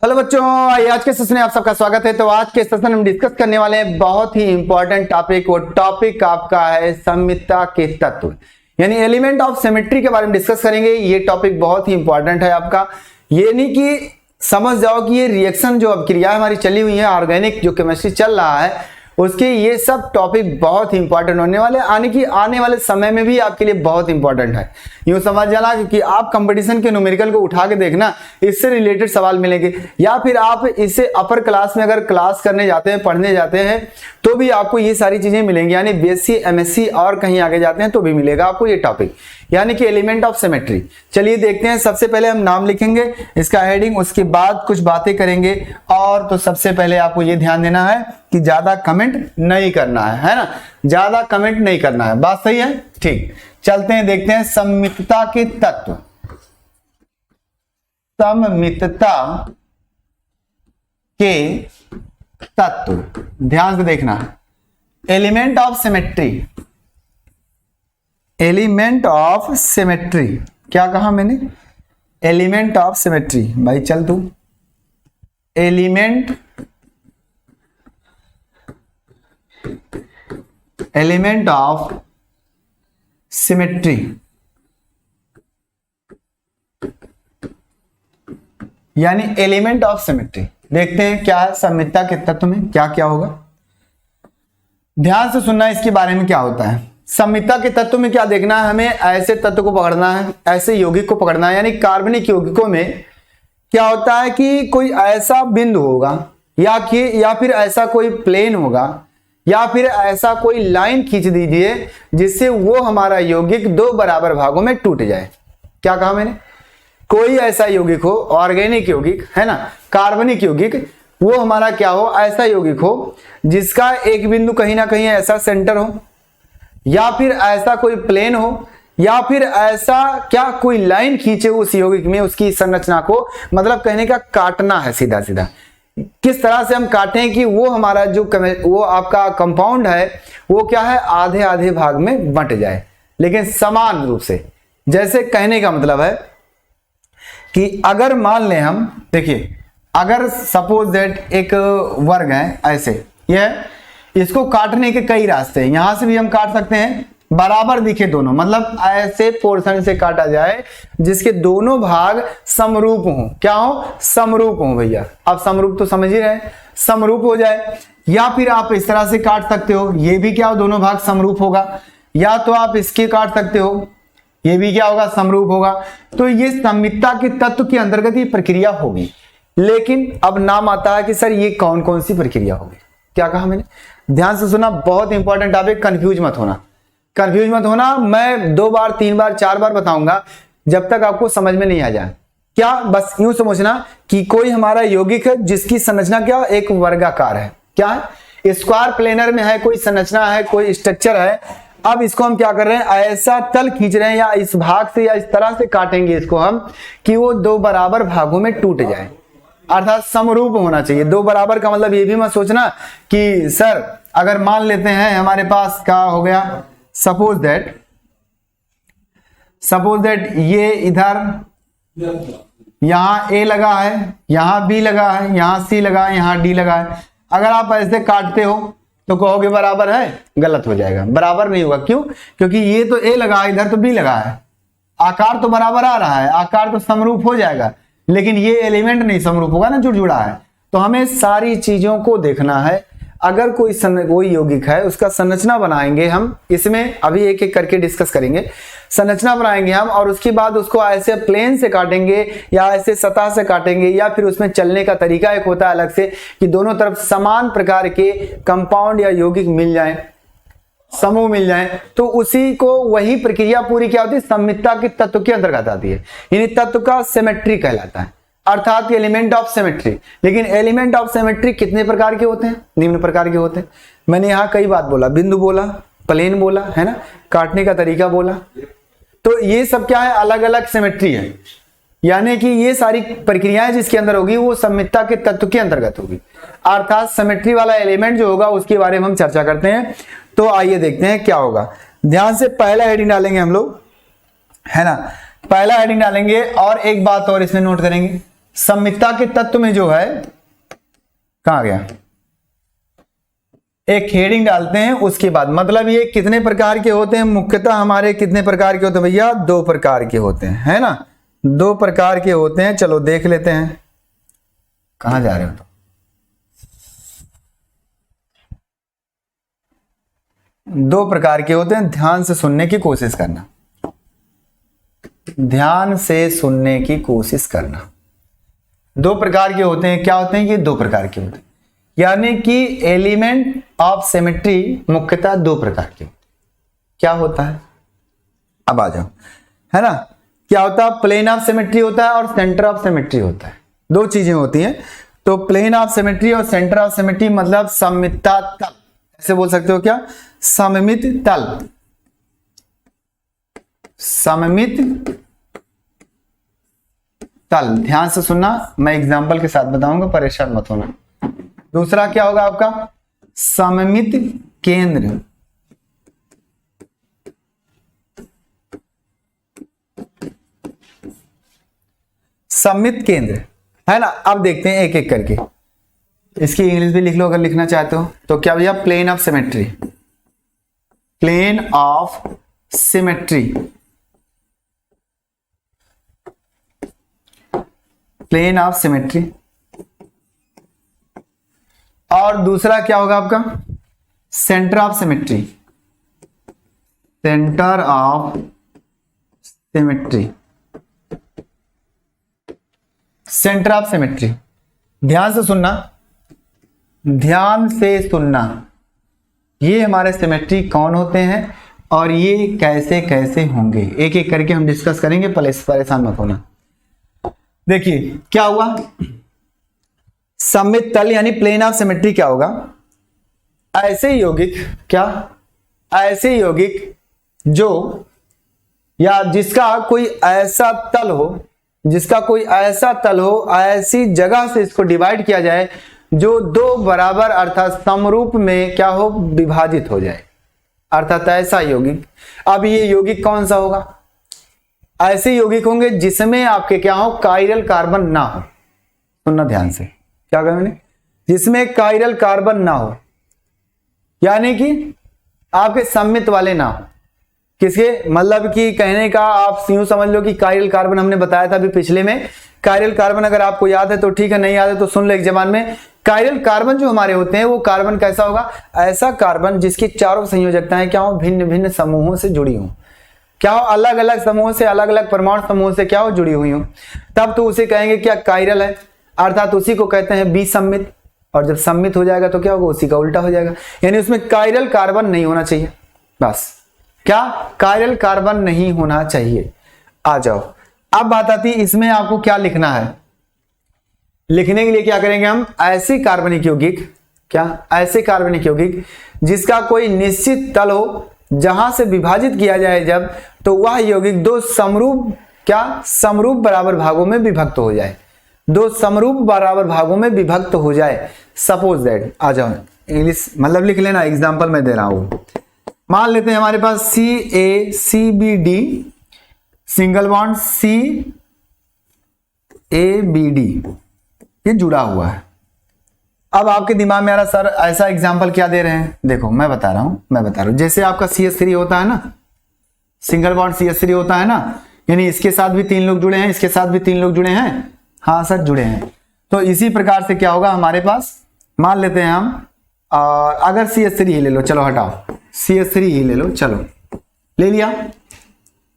Hello बच्चों, आज के सेशन में आप सबका स्वागत है। तो आज के सेशन में हम डिस्कस करने वाले हैं बहुत ही इंपॉर्टेंट टॉपिक। वो टॉपिक आपका है सममितता के तत्व, यानी एलिमेंट ऑफ सिमेट्री के बारे में डिस्कस करेंगे। ये टॉपिक बहुत ही इंपॉर्टेंट है आपका। ये नहीं कि समझ जाओ कि ये रिएक्शन जो अभिक्रिया हमारी चली हुई है, ऑर्गेनिक जो केमिस्ट्री चल रहा है, उसके ये सब टॉपिक बहुत ही इंपॉर्टेंट होने वाले, आने वाले समय में भी आपके लिए बहुत इंपॉर्टेंट है। यूं समझ जाना क्योंकि आप कंपटीशन के न्यूमेरिकल को उठा के देखना, इससे रिलेटेड सवाल मिलेंगे। या फिर आप इसे अपर क्लास में अगर क्लास करने जाते हैं, पढ़ने जाते हैं, तो भी आपको ये सारी चीजें मिलेंगी। यानी बीएससी, एमएससी और कहीं आगे जाते हैं तो भी मिलेगा आपको ये टॉपिक, यानी कि एलिमेंट ऑफ सिमेट्री। चलिए देखते हैं। सबसे पहले हम नाम लिखेंगे, इसका हेडिंग, उसके बाद कुछ बातें करेंगे। और तो सबसे पहले आपको ये ध्यान देना है कि ज्यादा कमेंट नहीं करना है ना, ज्यादा कमेंट नहीं करना है। बात सही है? ठीक, चलते हैं, देखते हैं सममितता के तत्व। सममितता के तत्व ध्यान से देखना। Element of symmetry, element of symmetry, क्या कहा मैंने? Element of symmetry. भाई चल तू, एलिमेंट ऑफ सिमेट्री, यानी एलिमेंट ऑफ सिमेट्री। देखते हैं क्या है सममितता के तत्व में, क्या क्या होगा। ध्यान से सुनना इसके बारे में क्या होता है। सममितता के तत्व में क्या देखना है हमें? ऐसे तत्व को पकड़ना है, ऐसे यौगिक को पकड़ना है। यानी कार्बनिक यौगिकों में क्या होता है कि कोई ऐसा बिंदु होगा या फिर ऐसा कोई प्लेन होगा, या फिर ऐसा कोई लाइन खींच दीजिए जिससे वो हमारा यौगिक दो बराबर भागों में टूट जाए। क्या कहा मैंने? कोई ऐसा यौगिक हो, ऑर्गेनिक यौगिक है ना, कार्बनिक यौगिक, वो हमारा क्या हो? ऐसा यौगिक हो जिसका एक बिंदु कहीं ना कहीं ऐसा सेंटर हो, या फिर ऐसा कोई प्लेन हो, या फिर ऐसा क्या कोई लाइन खींचे उस यौगिक में, उसकी संरचना को, मतलब कहने का काटना है सीधा सीधा। किस तरह से हम काटें कि वो हमारा जो वो आपका कंपाउंड है वो क्या है? आधे आधे भाग में बंट जाए, लेकिन समान रूप से। जैसे कहने का मतलब है कि अगर मान लें हम, देखिए, अगर सपोज दैट एक वर्ग है ऐसे, यह इसको काटने के कई रास्ते हैं। यहां से भी हम काट सकते हैं, बराबर दिखे दोनों, मतलब ऐसे पोर्शन से काटा जाए जिसके दोनों भाग समरूप हों। क्या हो? समरूप हों भैया। अब समरूप तो समझ ही रहे, समरूप हो जाए। या फिर आप इस तरह से काट सकते हो, ये भी क्या हो? दोनों भाग समरूप होगा। या तो आप इसके काट सकते हो, ये भी क्या होगा? समरूप होगा। तो ये सममितता के तत्व के अंतर्गत ये प्रक्रिया होगी। लेकिन अब नाम आता है कि सर ये कौन कौन सी प्रक्रिया होगी। क्या कहा मैंने? ध्यान से सुना, बहुत इंपॉर्टेंट टॉपिक। कंफ्यूज मत होना, कंफ्यूज मत होना। मैं 2 बार 3 बार 4 बार बताऊंगा जब तक आपको समझ में नहीं आ जाए। क्या बस यूं समझना कि कोई हमारा यौगिक है जिसकी संरचना क्या? एक वर्गाकार है। क्या है? स्क्वायर प्लेनर में है, कोई संरचना है, कोई स्ट्रक्चर है। अब इसको हम क्या कर रहे हैं? ऐसा तल खींच रहे हैं, या इस भाग से या इस तरह से काटेंगे इसको हम कि वो दो बराबर भागों में टूट जाए, अर्थात समरूप होना चाहिए। दो बराबर का मतलब ये भी मत सोचना कि सर अगर मान लेते हैं हमारे पास क्या हो गया, सपोज दैट ये इधर यहां A लगा है, यहां B लगा है, यहां C लगा है, यहां D लगा है। अगर आप ऐसे काटते हो तो कहोगे बराबर है, गलत हो जाएगा, बराबर नहीं होगा। क्यों? क्योंकि ये तो A लगा है, इधर तो B लगा है, आकार तो बराबर आ रहा है, आकार तो समरूप हो जाएगा, लेकिन ये एलिमेंट नहीं समरूप होगा ना, जुड़ जुड़ा है। तो हमें सारी चीजों को देखना है। अगर कोई यौगिक है, उसका संरचना बनाएंगे हम, इसमें अभी एक एक करके डिस्कस करेंगे। संरचना बनाएंगे हम और उसके बाद उसको ऐसे प्लेन से काटेंगे या ऐसे सतह से काटेंगे, या फिर उसमें चलने का तरीका एक होता है अलग से कि दोनों तरफ समान प्रकार के कंपाउंड या यौगिक मिल जाए, समूह मिल जाए। तो उसी को वही प्रक्रिया पूरी क्या होती है? सममितता के तत्व के अंतर्गत आती है। यानी तत्व का सिमेट्री कहलाता है, अर्थात एलिमेंट ऑफ सिमेट्री। लेकिन एलिमेंट ऑफ सिमेट्री कितने प्रकार के होते हैं? निम्न प्रकार के होते हैं। मैंने यहां कई बात बोला, बिंदु बोला, प्लेन बोला, है ना, काटने का तरीका बोला। तो ये सब क्या है? अलग अलग सिमेट्री है। यानी कि ये सारी प्रक्रियाएं जिसके अंदर होगी वो सममितता के तत्व के अंतर्गत होगी, अर्थात सिमेट्री वाला एलिमेंट जो होगा उसके बारे में हम चर्चा करते हैं। तो आइए देखते हैं क्या होगा। ध्यान से पहला हेडिंग डालेंगे हम लोग, है ना, पहला हेडिंग डालेंगे। और एक बात और इसमें नोट करेंगे, सममितता के तत्व में जो है, कहां गया, एक हेडिंग डालते हैं उसके बाद, मतलब ये कितने प्रकार के होते हैं, मुख्यतः हमारे कितने प्रकार के होते हैं भैया, 2 प्रकार के होते हैं, है ना, 2 प्रकार के होते हैं। चलो देख लेते हैं, कहां जा रहे हो, तो 2 प्रकार के होते हैं, ध्यान से सुनने की कोशिश करना, ध्यान से सुनने की कोशिश करना। 2 प्रकार के होते हैं, क्या होते हैं ये, 2 प्रकार के होते हैं, यानी कि एलिमेंट ऑफ सिमेट्री मुख्यतः 2 प्रकार के होते हैं। क्या होता है, अब आ जाओ, है ना, क्या होता है, प्लेन ऑफ सिमेट्री होता है और सेंटर ऑफ सिमेट्री होता है, 2 चीजें होती हैं। तो प्लेन ऑफ सिमेट्री और सेंटर ऑफ सिमेट्री मतलब सममितता तल, ऐसे बोल सकते हो क्या, सममित तल, सममित तल। ध्यान से सुनना, मैं एग्जांपल के साथ बताऊंगा, परेशान मत होना। दूसरा क्या होगा आपका, सममित केंद्र, सममित केंद्र, है ना। अब देखते हैं एक एक करके, इसकी इंग्लिश भी लिख लो अगर लिखना चाहते हो तो। क्या भैया, plane of symmetry, plane of symmetry, plane of symmetry. और दूसरा क्या होगा आपका, centre of symmetry, centre of symmetry, centre of symmetry. ध्यान से सुनना, ध्यान से सुनना, ये हमारे सिमेट्री कौन होते हैं और ये कैसे कैसे होंगे, एक एक करके हम डिस्कस करेंगे, परेशान मत होना। देखिए क्या हुआ, सममित तल यानी प्लेन ऑफ सिमेट्री क्या होगा, ऐसे यौगिक, क्या, ऐसे यौगिक जो, या जिसका कोई ऐसा तल हो, जिसका कोई ऐसा तल हो, ऐसी जगह से इसको डिवाइड किया जाए जो 2 बराबर अर्थात समरूप में क्या हो, विभाजित हो जाए, अर्थात ऐसा यौगिक। अब ये यौगिक कौन सा होगा, ऐसे यौगिक होंगे जिसमें आपके क्या हो, कायरल कार्बन ना हो। सुनना ध्यान से, क्या कहा मैंने, जिसमें कायरल कार्बन ना हो, यानी कि आपके सममित वाले ना हो। किसके, मतलब कि कहने का आप यूं समझ लो कि कायरल कार्बन हमने बताया था अभी पिछले में, कायरल कार्बन अगर आपको याद है तो ठीक है, नहीं याद है तो सुन लो एक जबान में। कायरल कार्बन जो हमारे होते हैं वो कार्बन कैसा होगा, ऐसा कार्बन जिसकी चारों संयोजकताएं क्या हो, भिन्न भिन्न समूहों से जुड़ी हो, क्या हो, अलग अलग समूहों से, अलग अलग परमाणु समूहों से क्या हो, जुड़ी हुई हो, तब तो उसे कहेंगे क्या, कायरल है, अर्थात उसी को कहते हैं विसम्मित। और जब सम्मित हो जाएगा तो क्या होगा, उसी का उल्टा हो जाएगा, यानी उसमें कायरल कार्बन नहीं होना चाहिए, बस क्या, कायरल कार्बन नहीं होना चाहिए। आ जाओ, अब बात आती है इसमें आपको क्या लिखना है। लिखने के लिए क्या करेंगे हम, ऐसे कार्बनिक यौगिक, क्या, ऐसे कार्बनिक यौगिक जिसका कोई निश्चित तल हो जहां से विभाजित किया जाए जब, तो वह यौगिक 2 समरूप, क्या, समरूप बराबर भागों में विभक्त हो जाए, 2 समरूप बराबर भागों में विभक्त हो जाए। सपोज दैट, आ जाओ इंग्लिश मतलब लिख लेना, एग्जांपल मैं दे रहा हूं। मान लेते हैं हमारे पास CaCbD, सिंगल बॉन्ड CaBD, ये जुड़ा हुआ है। अब आपके दिमाग में आ रहा, सर ऐसा एग्जांपल क्या दे रहे हैं, देखो मैं बता रहा हूं, जैसे आपका CH3 होता है ना, सिंगल बॉन्ड CH3 होता है ना, यानी इसके साथ भी 3 लोग जुड़े हैं, इसके साथ भी 3 लोग जुड़े हैं, हाँ सर जुड़े हैं। तो इसी प्रकार से क्या होगा हमारे पास, मान लेते हैं हम, अगर CH3 ही ले लो, चलो हटाओ, CH3 ही ले लो, चलो ले लिया,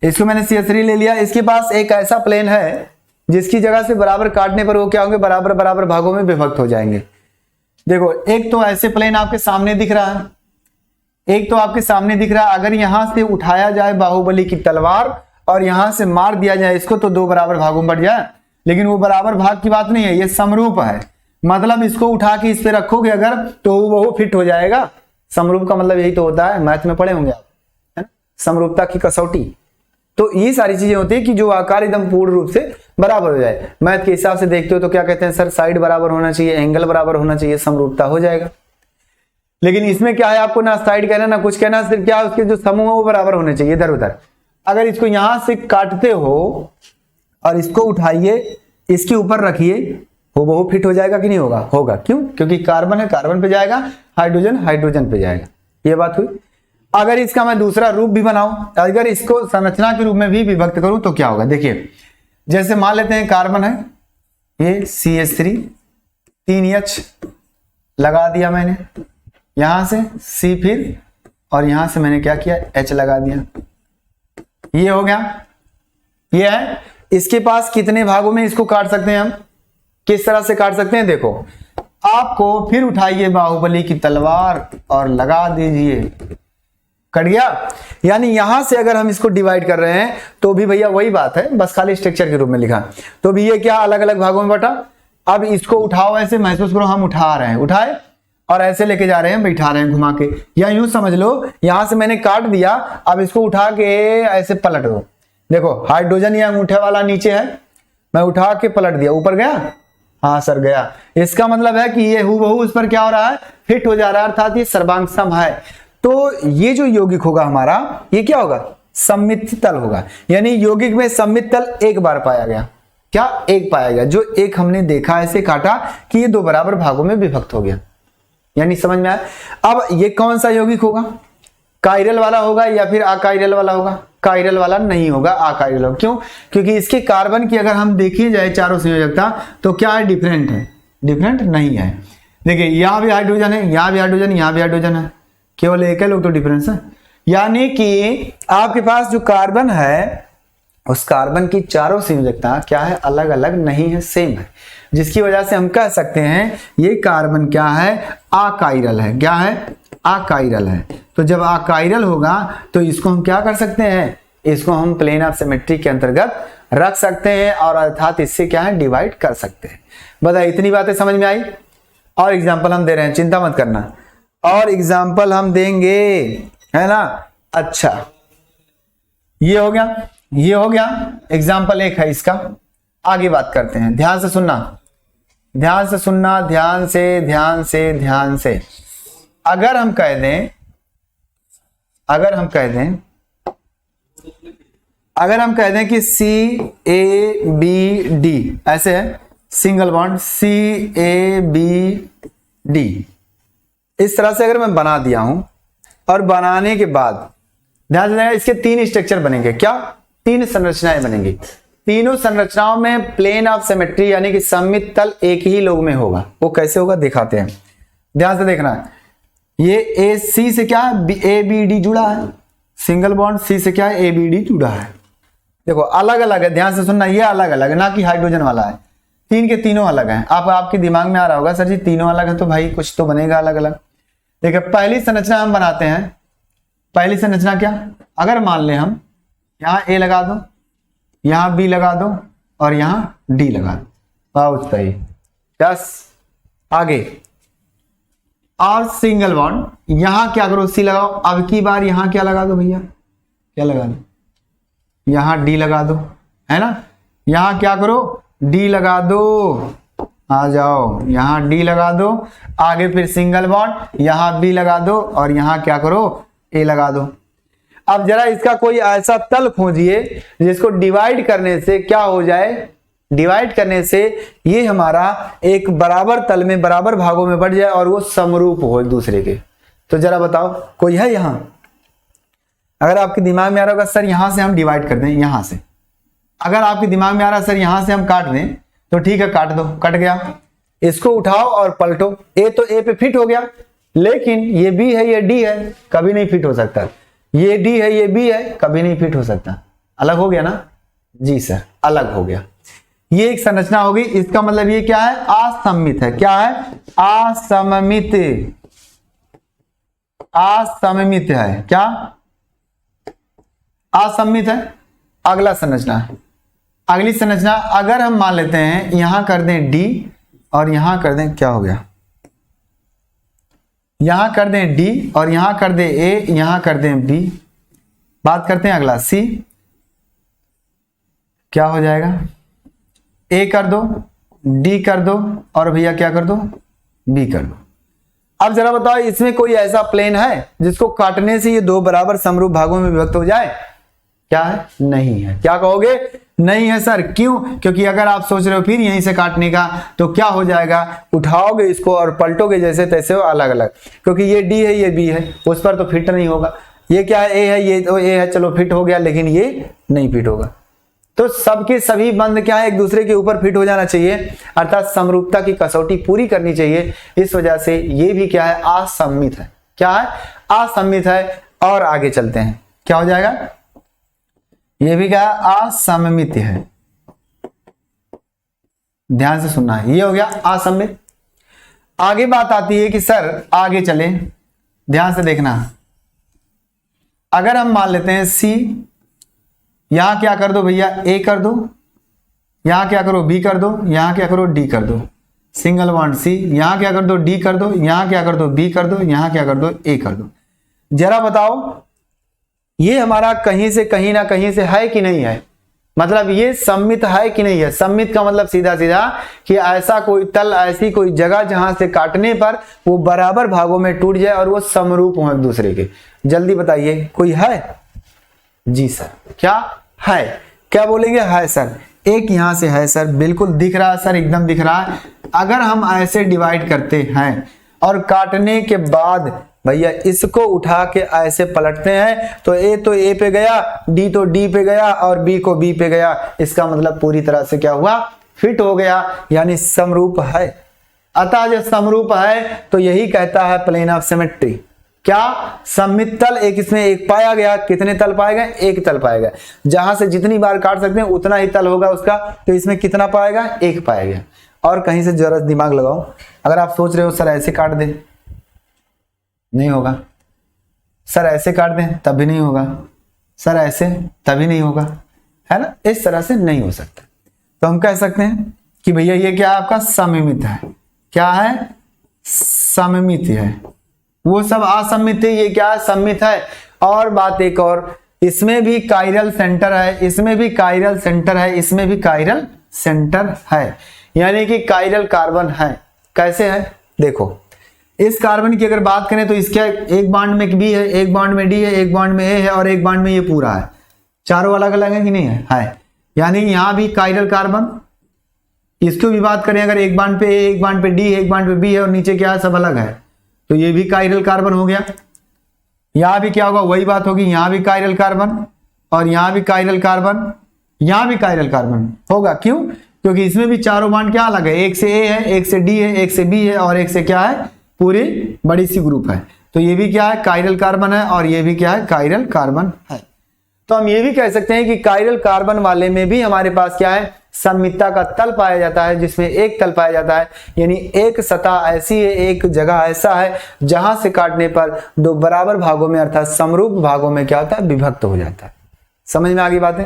इसको मैंने CH3 ले लिया। इसके पास एक ऐसा प्लेन है जिसकी जगह से बराबर काटने पर वो क्या होंगे, बराबर बराबर भागों में विभक्त हो जाएंगे। देखो एक तो ऐसे प्लेन आपके सामने दिख रहा है, एक तो आपके सामने दिख रहा है, अगर यहां से उठाया जाए बाहुबली की तलवार और यहां से मार दिया जाए इसको तो 2 बराबर भागों में बढ़ जाए, लेकिन वो बराबर भाग की बात नहीं है, ये समरूप है, मतलब इसको उठा के इस पे रखोगे अगर तो वो फिट हो जाएगा। समरूप का मतलब यही तो होता है, मैथ में पढ़े होंगे आप, है ना, समरूपता की कसौटी। तो ये सारी चीजें होती है कि जो आकार एकदम पूर्ण रूप से बराबर हो जाए। मैथ के हिसाब से देखते हो तो क्या कहते हैं, सर साइड बराबर होना चाहिए, एंगल बराबर होना चाहिए, समरूपता हो जाएगा। लेकिन इसमें क्या है, आपको ना साइड कहना ना कुछ कहना, सिर्फ क्या उसके जो समूह है वो बराबर होने चाहिए इधर उधर। अगर इसको यहां से काटते हो और इसको उठाइए, इसके ऊपर रखिए, वो फिट हो जाएगा कि नहीं होगा? होगा। क्यों? क्योंकि कार्बन है, कार्बन पे जाएगा, हाइड्रोजन हाइड्रोजन पे जाएगा। ये बात हुई। अगर इसका मैं दूसरा रूप भी बनाऊं, अगर इसको संरचना के रूप में भी विभक्त करूं तो क्या होगा? देखिए, जैसे मान लेते हैं कार्बन है, ये CH3 3H लगा दिया मैंने, यहां से C फिर, और यहां से मैंने क्या किया? H लगा दिया। ये हो गया। ये है। इसके पास कितने भागों में इसको काट सकते हैं हम? किस तरह से काट सकते हैं? देखो, आपको फिर उठाइए बाहुबली की तलवार और लगा दीजिए, कट गया। यानी यहां से अगर हम इसको डिवाइड कर रहे हैं तो भी भैया वही बात है, बस खाली स्ट्रक्चर के रूप में लिखा। तो भी ये क्या अलग अलग भागों में बटा। अब इसको उठाओ, ऐसे महसूस करो हम उठा रहे हैं, उठाए और ऐसे लेके जा रहे हैं, बैठा रहे हैं घुमा के, या यूं समझ लो यहां से मैंने काट दिया, अब इसको उठा के ऐसे पलट दो। देखो हाइड्रोजन ये अंगूठे वाला नीचे है, मैं उठा के पलट दिया, ऊपर गया, हाँ सर गया। इसका मतलब है कि ये हूबहू उस पर क्या हो रहा है? फिट हो जा रहा है, अर्थात ये सर्वांग सम है। तो ये जो यौगिक होगा हमारा, ये क्या होगा? सममित तल होगा। यानी यौगिक में सममित तल एक बार पाया गया। क्या? एक पाया गया। जो एक हमने देखा, ऐसे काटा कि ये दो बराबर भागों में विभक्त हो गया। यानी समझ में आया? अब ये कौन सा यौगिक होगा? कायरल वाला होगा या फिर अकायरल वाला होगा? कायरल वाला नहीं होगा, अकायरल होगा। क्यों? क्योंकि इसके कार्बन की अगर हम देखिए जाए चारों संयोजकता, तो क्या है? डिफरेंट है। डिफरेंट नहीं है। देखिए यहां भी हाइड्रोजन है, यहां भी हाइड्रोजन, यहां भी हाइड्रोजन है, केवल एक है लोग तो डिफरेंस है। यानी कि आपके पास जो कार्बन है, उस कार्बन की चारों संयोजकता क्या है? अलग अलग नहीं है, सेम है। जिसकी वजह से हम कह सकते हैं ये कार्बन क्या है? अकायरल है। क्या है? अकायरल है। तो जब अकायरल होगा तो इसको हम क्या कर सकते हैं? इसको हम प्लेन ऑफ सिमेट्री के अंतर्गत रख सकते हैं, और अर्थात इससे क्या है? डिवाइड कर सकते हैं। बताइए, इतनी बातें समझ में आई? और एग्जाम्पल हम दे रहे हैं, चिंता मत करना, और एग्जाम्पल हम देंगे, है ना? अच्छा, ये हो गया, ये हो गया। एग्जाम्पल एक है इसका। आगे बात करते हैं। ध्यान से सुनना, ध्यान से सुनना, ध्यान से, ध्यान से, ध्यान से। अगर हम कह दें, अगर हम कह दें, अगर हम कह दें कि CABD ऐसे है, सिंगल बॉन्ड CABD, इस तरह से अगर मैं बना दिया हूं, और बनाने के बाद ध्यान से देखना, इसके तीन स्ट्रक्चर बनेंगे। क्या? तीन संरचनाएं बनेंगी। तीनों संरचनाओं में प्लेन ऑफ सिमेट्री यानी कि सममित तल एक ही लोग में होगा। वो कैसे होगा दिखाते हैं, ध्यान से देखना। ये AC से क्या है? ABD जुड़ा है, सिंगल बॉन्ड C से क्या है? ABD जुड़ा है। देखो अलग अलग है, ध्यान से सुनना, ये अलग अलग है, ना कि हाइड्रोजन वाला है। तीन के तीनों अलग हैं। आपके दिमाग में आ रहा होगा सर जी तीनों अलग है तो भाई कुछ तो बनेगा अलग अलग। देखिए पहली संरचना हम बनाते हैं। पहली संरचना क्या? अगर मान लें हम यहां A लगा दो, यहां B लगा दो और यहां D लगा दो, बहुत सही। 10 आगे, और सिंगल बॉन्ड यहां क्या करो? C लगाओ। अब की बार यहां क्या लगा दो भैया? क्या लगा दो? यहां D लगा दो, है ना? यहां क्या करो? D लगा दो। आ जाओ, यहां D लगा दो। आगे फिर सिंगल बॉन्ड, यहां B लगा दो और यहां क्या करो? A लगा दो। अब जरा इसका कोई ऐसा तल खोजिए जिसको डिवाइड करने से क्या हो जाए? डिवाइड करने से ये हमारा एक बराबर तल में बराबर भागों में बढ़ जाए और वो समरूप हो एक दूसरे के। तो जरा बताओ कोई है यहां? अगर आपके दिमाग में आ रहा होगा सर यहां से हम डिवाइड कर दें, यहां से। अगर आपके दिमाग में आ रहा है सर यहां से हम काट दें, तो ठीक है काट दो, कट गया। इसको उठाओ और पलटो। ए तो ए पे फिट हो गया, लेकिन ये बी है ये डी है, कभी नहीं फिट हो सकता। ये डी है ये बी है, कभी नहीं फिट हो सकता। अलग हो गया ना? जी सर अलग हो गया। ये एक संरचना होगी। इसका मतलब ये क्या है? असममित है। क्या है? असममित। असममित है। क्या? असममित है। अगला संरचना है। अगली संरचना अगर हम मान लेते हैं यहां कर दें डी और यहां कर दें, क्या हो गया? यहां कर दें डी और यहां कर दें ए, यहां कर दें बी। बात करते हैं अगला सी। क्या हो जाएगा? ए कर दो, डी कर दो और भैया क्या कर दो? बी कर दो। अब जरा बताओ इसमें कोई ऐसा प्लेन है जिसको काटने से ये दो बराबर समरूप भागों में विभक्त हो जाए? क्या है? नहीं है। क्या कहोगे? नहीं है सर। क्यों? क्योंकि अगर आप सोच रहे हो फिर यहीं से काटने का तो क्या हो जाएगा, उठाओगे इसको और पलटोगे जैसे तैसे हो अलग अलग, क्योंकि ये डी है ये बी है, उस पर तो फिट नहीं होगा। ये क्या है? ए है, ये तो ए है, चलो फिट हो गया, लेकिन ये नहीं फिट होगा। तो सबके सभी बंद क्या है, एक दूसरे के ऊपर फिट हो जाना चाहिए, अर्थात समरूपता की कसौटी पूरी करनी चाहिए। इस वजह से ये भी क्या है? असम्मित है। क्या है? असम्मित है। और आगे चलते हैं, क्या हो जाएगा? ये भी क्या है? असममित है। ध्यान से सुनना है, ये हो गया असम्मित। आगे बात आती है कि सर आगे चले, ध्यान से देखना। अगर हम मान लेते हैं सी, यहां क्या कर दो भैया? ए कर दो, यहां क्या करो? बी कर दो, यहां क्या करो? डी कर दो, सिंगल बॉन्ड सी, यहां क्या कर दो? डी कर दो, यहां क्या कर दो? बी कर दो, यहां क्या कर दो? ए कर दो। जरा बताओ ये हमारा कहीं से कहीं ना कहीं से है कि नहीं है? मतलब ये सम्मित है कि नहीं है? सम्मित का मतलब सीधा सीधा कि ऐसा कोई तल, ऐसी कोई जगह जहां से काटने पर वो बराबर भागों में टूट जाए और वो समरूप हो एक दूसरे के। जल्दी बताइए, कोई है? जी सर। क्या है? क्या बोलेंगे? है सर। एक यहां से है सर, बिल्कुल दिख रहा है सर, एकदम दिख रहा है। अगर हम ऐसे डिवाइड करते हैं और काटने के बाद भैया इसको उठा के ऐसे पलटते हैं तो ए पे गया, डी तो डी पे गया और बी को बी पे गया। इसका मतलब पूरी तरह से क्या हुआ? फिट हो गया, यानी समरूप है। अतः जब समरूप है तो यही कहता है प्लेन ऑफ सिमेट्री। क्या? सममित तल, एक इसमें एक पाया गया। कितने तल पाए गए? एक तल पाया गया। जहां से जितनी बार काट सकते हैं उतना ही तल होगा उसका, तो इसमें कितना पाएगा? एक पाया गया। और कहीं से जरा दिमाग लगाओ, अगर आप सोच रहे हो सर ऐसे काट दे, नहीं होगा। सर ऐसे काट दें तब भी नहीं होगा। सर ऐसे तभी नहीं होगा, है ना? इस तरह से नहीं हो सकता। तो हम कह सकते हैं कि भैया ये क्या आपका? सममित है। क्या है? सममित है। वो सब असम्मित है, ये क्या है? सम्मित है। और बात एक और, इसमें भी कायरल सेंटर है, इसमें भी कायरल सेंटर है, इसमें भी कायरल सेंटर है, यानी कि कायरल कार्बन है। कैसे है? देखो, इस कार्बन की अगर बात करें तो इसके एक बॉन्ड में बी है, एक बॉन्ड में डी है, एक बॉन्ड में ए है और एक बॉन्ड में ये पूरा है। चारों अलग अलग है कि नहीं है? है। यानी यहां भी कायरल कार्बन। इसको भी बात करें अगर एक बॉन्ड पे ए, एक बॉन्ड पे डी है, एक बॉन्ड पे बी है और नीचे क्या है? सब अलग है, तो ये भी कायरल कार्बन हो गया। यहां भी क्या होगा? वही बात होगी, यहां भी कायरल कार्बन और यहां भी कायरल कार्बन, यहां भी कायरल कार्बन होगा। क्यों? क्योंकि इसमें भी चारों बॉन्ड क्या अलग है? एक से ए है, एक से डी है, एक से बी है और एक से क्या है? पूरी बड़ी सी ग्रुप है। तो ये भी क्या है? कायरल कार्बन है और ये भी क्या है? कायरल कार्बन है। तो हम ये भी कह सकते हैं कि कायरल कार्बन वाले में भी हमारे पास क्या है? सममितता का तल पाया जाता है, जिसमें एक तल पाया जाता है, यानी एक सतह ऐसी है, एक जगह ऐसा है जहां से काटने पर दो बराबर भागों में अर्थात समरूप भागों में क्या होता है? विभक्त हो जाता है। समझ में आ गई बातें?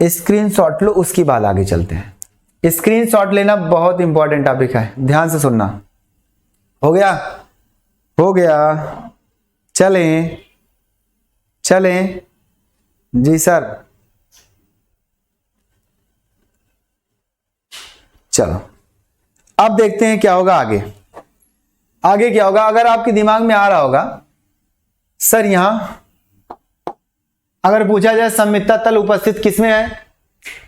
स्क्रीनशॉट लो, उसके बाद आगे चलते हैं। स्क्रीनशॉट लेना बहुत इंपॉर्टेंट टॉपिक है, ध्यान से सुनना। हो गया? हो गया। चलें चलें जी सर। चलो अब देखते हैं क्या होगा आगे। आगे क्या होगा? अगर आपके दिमाग में आ रहा होगा सर, यहां अगर पूछा जाए सममितता तल उपस्थित किसमें है?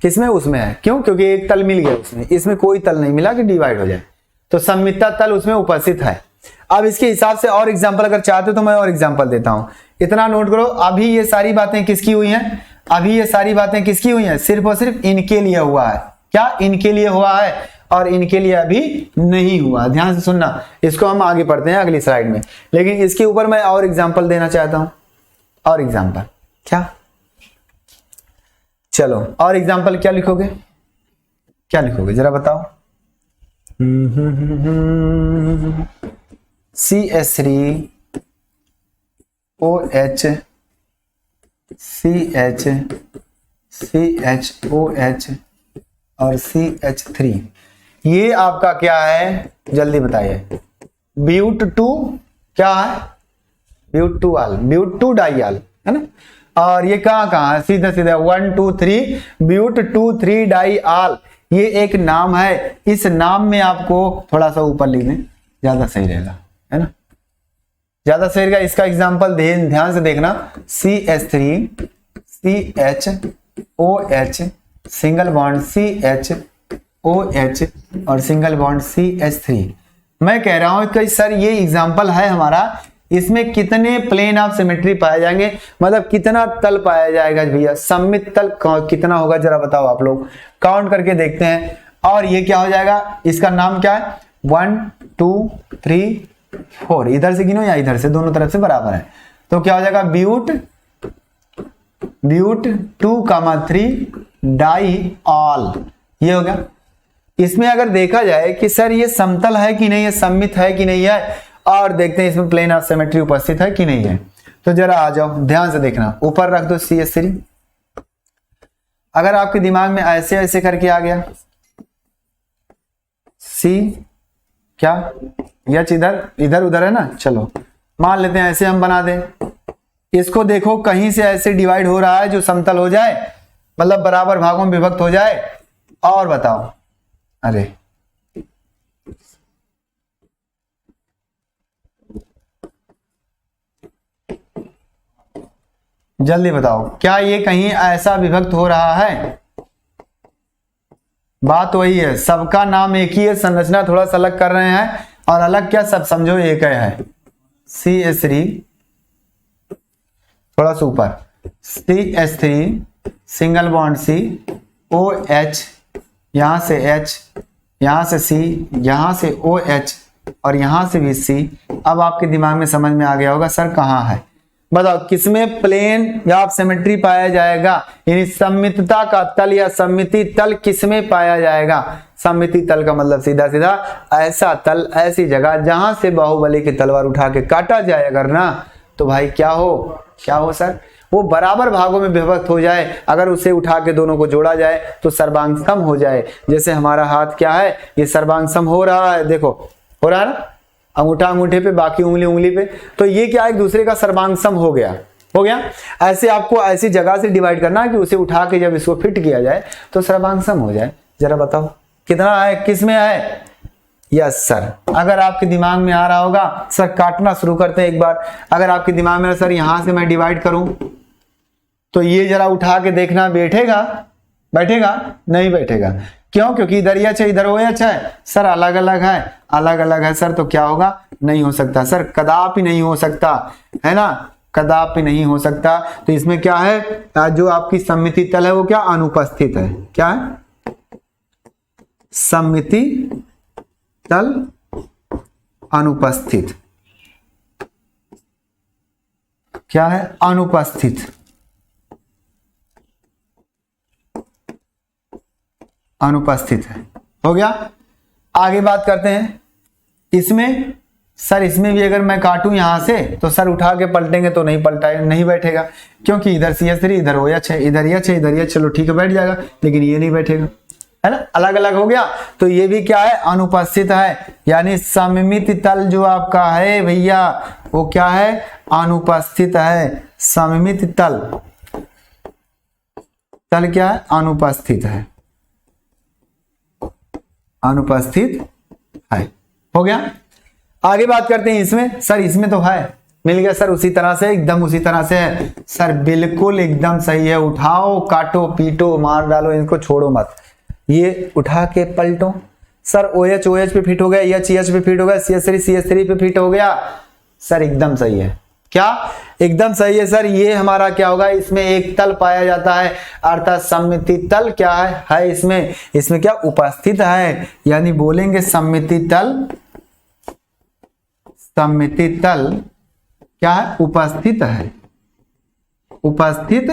किसमें? उसमें है। क्यों? क्योंकि एक तल मिल गया उसमें, इसमें कोई तल नहीं मिला कि डिवाइड हो जाए, तो सममितता तल उसमें उपस्थित है। अब इसके हिसाब से और एग्जांपल अगर चाहते हो तो मैं और एग्जांपल देता हूं। इतना नोट करो, अभी ये सारी बातें किसकी हुई हैं? अभी ये सारी बातें किसकी हुई हैं? सिर्फ और सिर्फ इनके लिए हुआ है। क्या? इनके लिए हुआ है और इनके लिए अभी नहीं हुआ। ध्यान से सुनना, इसको हम आगे पढ़ते हैं अगली स्लाइड में, लेकिन इसके ऊपर मैं और एग्जांपल देना चाहता हूं। और एग्जांपल क्या? चलो और एग्जांपल क्या लिखोगे? क्या लिखोगे जरा बताओ? CH3OH CHOH और CH3, ये आपका क्या है? जल्दी बताइए। ब्यूट 2 क्या है? ब्यूट 2 आल, ब्यूट 2 डाइआल, है ना? और ये कहां है? सीधा सीधा 1 2 3 ब्यूट 2 3 डाइआल। ये एक नाम है, इस नाम में आपको थोड़ा सा ऊपर लिख दें ज्यादा सही रहेगा, है ना? ज्यादा सही रहेगा। इसका एग्जांपल ध्यान से देखना, CH3 CHOH single bond CHOH और सिंगल बॉन्ड CH3। मैं कह रहा हूं कि सर ये एग्जांपल है हमारा, इसमें कितने प्लेन ऑफ सिमेट्री पाए जाएंगे, मतलब कितना तल पाया जाएगा भैया, सममित तल कितना होगा जरा बताओ आप लोग, काउंट करके देखते हैं। और ये क्या हो जाएगा, इसका नाम क्या है, 1 2 3 4, इधर से गिनो या इधर से, दोनों तरफ से बराबर है। तो क्या हो जाएगा, ब्यूट 2,3 डाई ऑल, ये हो गया। इसमें अगर देखा जाए कि सर ये समतल है कि नहीं है, सममित है कि नहीं है, और देखते हैं इसमें प्लेन ऑफ सिमेट्री उपस्थित है कि नहीं है। तो जरा आ जाओ, ध्यान से देखना, ऊपर रख दो CH3। अगर आपके दिमाग में ऐसे ऐसे करके आ गया, C क्या H इधर उधर है ना, चलो मान लेते हैं ऐसे हम बना दें। इसको देखो कहीं से ऐसे डिवाइड हो रहा है जो समतल हो जाए, मतलब बराबर भागों में विभक्त हो जाए, और बताओ, अरे जल्दी बताओ, क्या ये कहीं ऐसा विभक्त हो रहा है? बात वही है, सबका नाम एक ही है, संरचना थोड़ा सा अलग कर रहे हैं, और अलग क्या, सब समझो एक है। CH3 थोड़ा सा ऊपर, CH3 single bond C OH, यहां से H, यहां से C, यहां से OH और यहां से भी C। अब आपके दिमाग में समझ में आ गया होगा सर कहां है, बताओ किसमें प्लेन या सिमेट्री पाया जाएगा, यानी सममितता का तल या सममिति तल किसमें पाया जाएगा। सममिति तल का मतलब सीधा सीधा ऐसा तल, ऐसी जगह जहां से बाहुबली की तलवार उठा के काटा जाए अगर ना, तो भाई क्या हो सर, वो बराबर भागों में विभक्त हो जाए। अगर उसे उठा के दोनों को जोड़ा जाए तो सर्वांग सम हो जाए। जैसे हमारा हाथ क्या है, ये सर्वांग सम हो रहा है, देखो हो रहा है ना, अंगूठा अंगूठे पे, बाकी उंगली उंगली पे, तो ये क्या एक दूसरे का सर्वांग सम हो गया। ऐसे आपको ऐसी जगह से डिवाइड करना है कि उसे उठा के जब इसको फिट किया जाए तो सर्वांग सम हो जाए। जरा बताओ कितना है, किस में है? Yes sir. अगर आपके दिमाग में आ रहा होगा, सर काटना शुरू करते हैं एक बार। अगर आपके दिमाग में सर यहां से मैं डिवाइड करूं तो ये जरा उठा के देखना, बैठेगा नहीं बैठेगा, क्यों? क्योंकि इधर ये अच्छा इधर वो अच्छा है सर, अलग अलग है सर, तो क्या होगा, नहीं हो सकता सर, कदापि नहीं हो सकता, है ना, कदापि नहीं हो सकता। तो इसमें क्या है, जो आपकी सममिति तल है वो क्या, अनुपस्थित है। क्या है, सममिति तल अनुपस्थित, क्या है, अनुपस्थित, अनुपस्थित है। हो गया। आगे बात करते हैं इसमें, सर इसमें भी अगर मैं काटूं यहां से तो सर उठा के पलटेंगे तो नहीं बैठेगा, क्योंकि इधर CH3 इधर OH है, इधर H है, इधर H, चलो ठीक है बैठ जाएगा, लेकिन ये नहीं बैठेगा, है ना, अलग अलग हो गया। तो ये भी क्या है, अनुपस्थित है। यानी सममित तल जो आपका है भैया वो क्या है, अनुपस्थित है। सममित तल क्या है, अनुपस्थित है, अनुपस्थित है। हो गया। आगे बात करते हैं इसमें, सर इसमें तो है, मिल गया सर, उसी तरह से, एकदम उसी तरह से है सर, बिल्कुल एकदम सही है। उठाओ, काटो, पीटो, मार डालो, इनको छोड़ो मत, ये उठा के पलटो। सर OH पे फिट हो गया, H पे फिट हो गया, CH3 पे फिट हो गया, सर एकदम सही है। क्या एकदम सही है सर। ये हमारा क्या होगा, इसमें एक तल पाया जाता है, अर्थात सममिति तल क्या है इसमें क्या उपस्थित है। यानी बोलेंगे सममिति तल क्या है, उपस्थित है, उपस्थित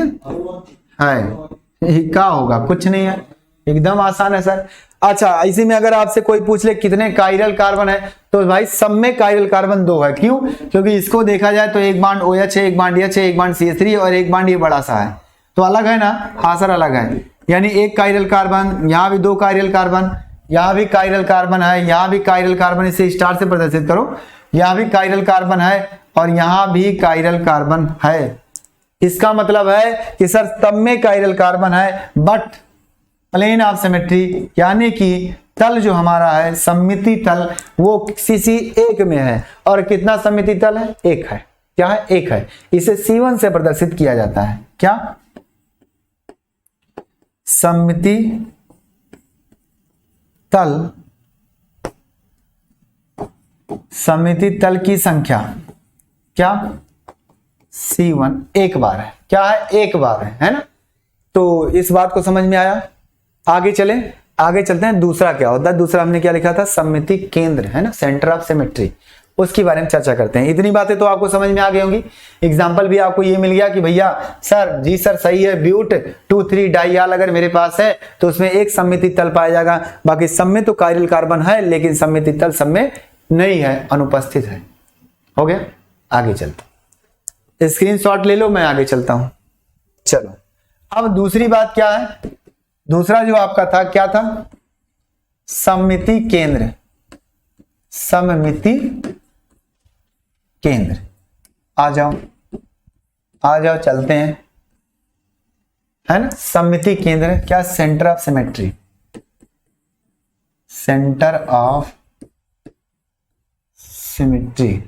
है। क्या होगा, कुछ नहीं है, एकदम आसान है सर। अच्छा, इसी में अगर आपसे कोई पूछ ले कितने कायरल कार्बन है, तो भाई सब में कायरल कार्बन 2 है। क्यों? क्योंकि इसको देखा जाए तो एक बांड OH है, एक बांड H है, एक बांड CH3 और एक बांड ये बड़ा सा है, तो अलग है ना। हाँ सर अलग है, यानी एक कायरल कार्बन, यहाँ भी 2 कायरल कार्बन, यहाँ भी कायरल कार्बन है, यहाँ भी कायरल कार्बन, इसे स्टार से प्रदर्शित करो, यहाँ भी कायरल कार्बन है और यहाँ भी कायरल कार्बन है। इसका मतलब है कि सर सब में कायरल कार्बन है, बट प्लेन ऑफ सिमेट्री यानी कि तल जो हमारा है सममिति तल वो किसी एक में है, और कितना सममिति तल है? एक है। क्या है? एक है। इसे C1 से प्रदर्शित किया जाता है। क्या? सममिति तल, सममिति तल की संख्या क्या? C1 एक बार है। क्या है? एक बार है ना। तो इस बात को समझ में आया। आगे चलते हैं। दूसरा क्या होता है? दूसरा हमने क्या लिखा था? सममिति केंद्र, है ना, सेंटर ऑफ सिमेट्री। उसके बारे में चर्चा करते हैं। इतनी बातें तो आपको समझ में आ गई होंगी। एग्जाम्पल भी आपको ये मिल गया कि भैया सर, जी सर सही है, ब्यूट 2,3 डाइयाल अगर मेरे पास है तो उसमें एक सममिति तल पाया जाएगा, बाकी सब में तो कायरल कार्बन है लेकिन सममिति तल सब में नहीं है, अनुपस्थित है। हो गया? आगे चलते, स्क्रीनशॉट ले लो, मैं आगे चलता हूं। चलो, अब दूसरी बात क्या है? दूसरा जो आपका था क्या था? सममिति केंद्र। सममिति केंद्र। आ जाओ चलते हैं, है ना। सममिति केंद्र क्या? Centre of symmetry. Centre of symmetry.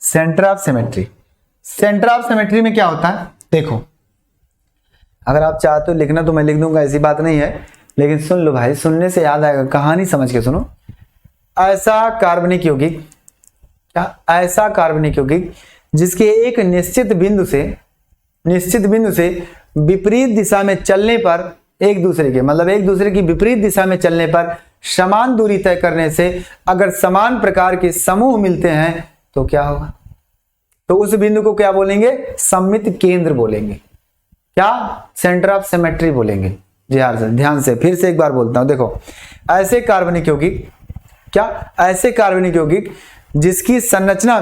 Centre of symmetry. Centre of symmetry में क्या होता है? देखो, अगर आप चाहते हो लिखना तो मैं लिख दूंगा, ऐसी बात नहीं है, लेकिन सुन लो भाई, सुनने से याद आएगा, कहानी समझ के सुनो। ऐसा कार्बनिक यौगिक, क्या? ऐसा कार्बनिक यौगिक जिसके एक निश्चित बिंदु से विपरीत दिशा में चलने पर, एक दूसरे की विपरीत दिशा में चलने पर समान दूरी तय करने से अगर समान प्रकार के समूह मिलते हैं तो क्या होगा? तो उस बिंदु को क्या बोलेंगे? सममित केंद्र बोलेंगे। क्या? सेंटर ऑफ सिमेट्री बोलेंगे। जी हाँ, ध्यान से फिर से एक बार बोलता हूं। देखो, ऐसे कार्बनिक यौगिक, क्या? ऐसे कार्बनिक यौगिक जिसकी संरचना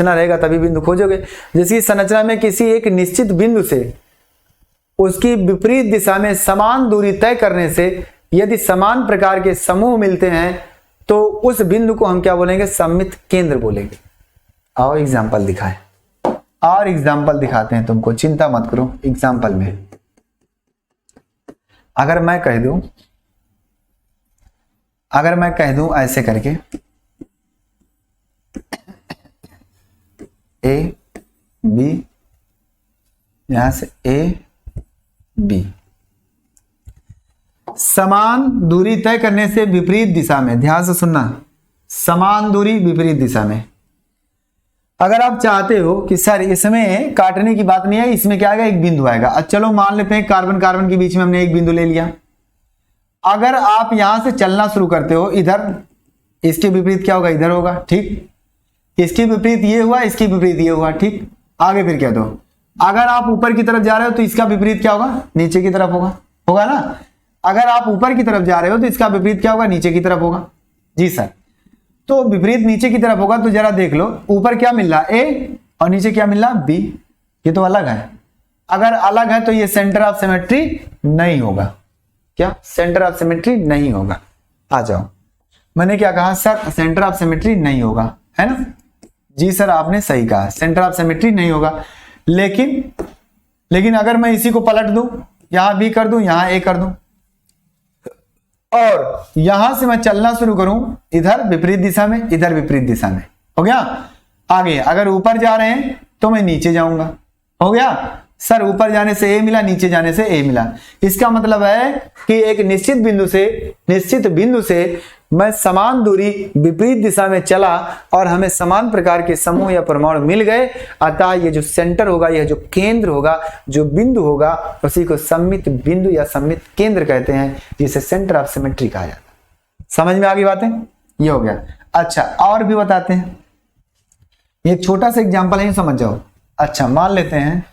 रहेगा तभी बिंदु खोजोगे, जिसकी संरचना में किसी एक निश्चित बिंदु से उसकी विपरीत दिशा में समान दूरी तय करने से यदि समान प्रकार के समूह मिलते हैं तो उस बिंदु को हम क्या बोलेंगे? सममित केंद्र बोलेंगे। आओ एग्जाम्पल दिखाएं, और एग्जाम्पल दिखाते हैं तुमको, चिंता मत करो। एग्जाम्पल में अगर मैं कह दूं ऐसे करके, ए बी, यहां से ए बी, समान दूरी तय करने से विपरीत दिशा में, ध्यान से सुनना, समान दूरी विपरीत दिशा में। अगर आप चाहते हो कि सर इसमें काटने की बात नहीं है, इसमें क्या आएगा? एक बिंदु आएगा। अब चलो मान लेते हैं कार्बन कार्बन के बीच में हमने एक बिंदु ले लिया। अगर आप यहां से चलना शुरू करते हो, इधर इसके विपरीत क्या होगा? इधर होगा, ठीक। इसके विपरीत ये हुआ, इसके विपरीत ये हुआ, ठीक। आगे फिर क्या दो? अगर आप ऊपर की तरफ जा रहे हो तो इसका विपरीत क्या होगा? नीचे की तरफ होगा ना। अगर आप ऊपर की तरफ जा रहे हो तो इसका विपरीत क्या होगा? नीचे की तरफ होगा। जी सर, तो विपरीत नीचे की तरफ होगा तो जरा देख लो, ऊपर क्या मिल रहा? ए, और नीचे क्या मिल रहा? बी। ये तो अलग है। अगर अलग है तो ये सेंटर ऑफ सिमेट्री नहीं होगा। क्या? सेंटर ऑफ सिमेट्री नहीं होगा। आ जाओ, मैंने क्या कहा? सर सेंटर ऑफ सिमेट्री नहीं होगा, है ना। जी सर, आपने सही कहा, सेंटर ऑफ सिमेट्री नहीं होगा। लेकिन अगर मैं इसी को पलट दूं, यहां बी कर दूं, यहां ए कर दूं, और यहां से मैं चलना शुरू करूं इधर विपरीत दिशा में, इधर विपरीत दिशा में, हो गया। आगे अगर ऊपर जा रहे हैं तो मैं नीचे जाऊंगा, हो गया। सर ऊपर जाने से ए मिला, नीचे जाने से ए मिला। इसका मतलब है कि एक निश्चित बिंदु से मैं समान दूरी विपरीत दिशा में चला और हमें समान प्रकार के समूह या परमाणु मिल गए। अतः ये जो सेंटर होगा, यह जो केंद्र होगा, जो बिंदु होगा, उसी को सममित बिंदु या सममित केंद्र कहते हैं, जिसे सेंटर ऑफ सिमेट्री कहा जाता है। समझ में आ गई बातें? ये हो गया। अच्छा, और भी बताते हैं, एक छोटा सा एग्जाम्पल है, समझ जाओ। अच्छा, मान लेते हैं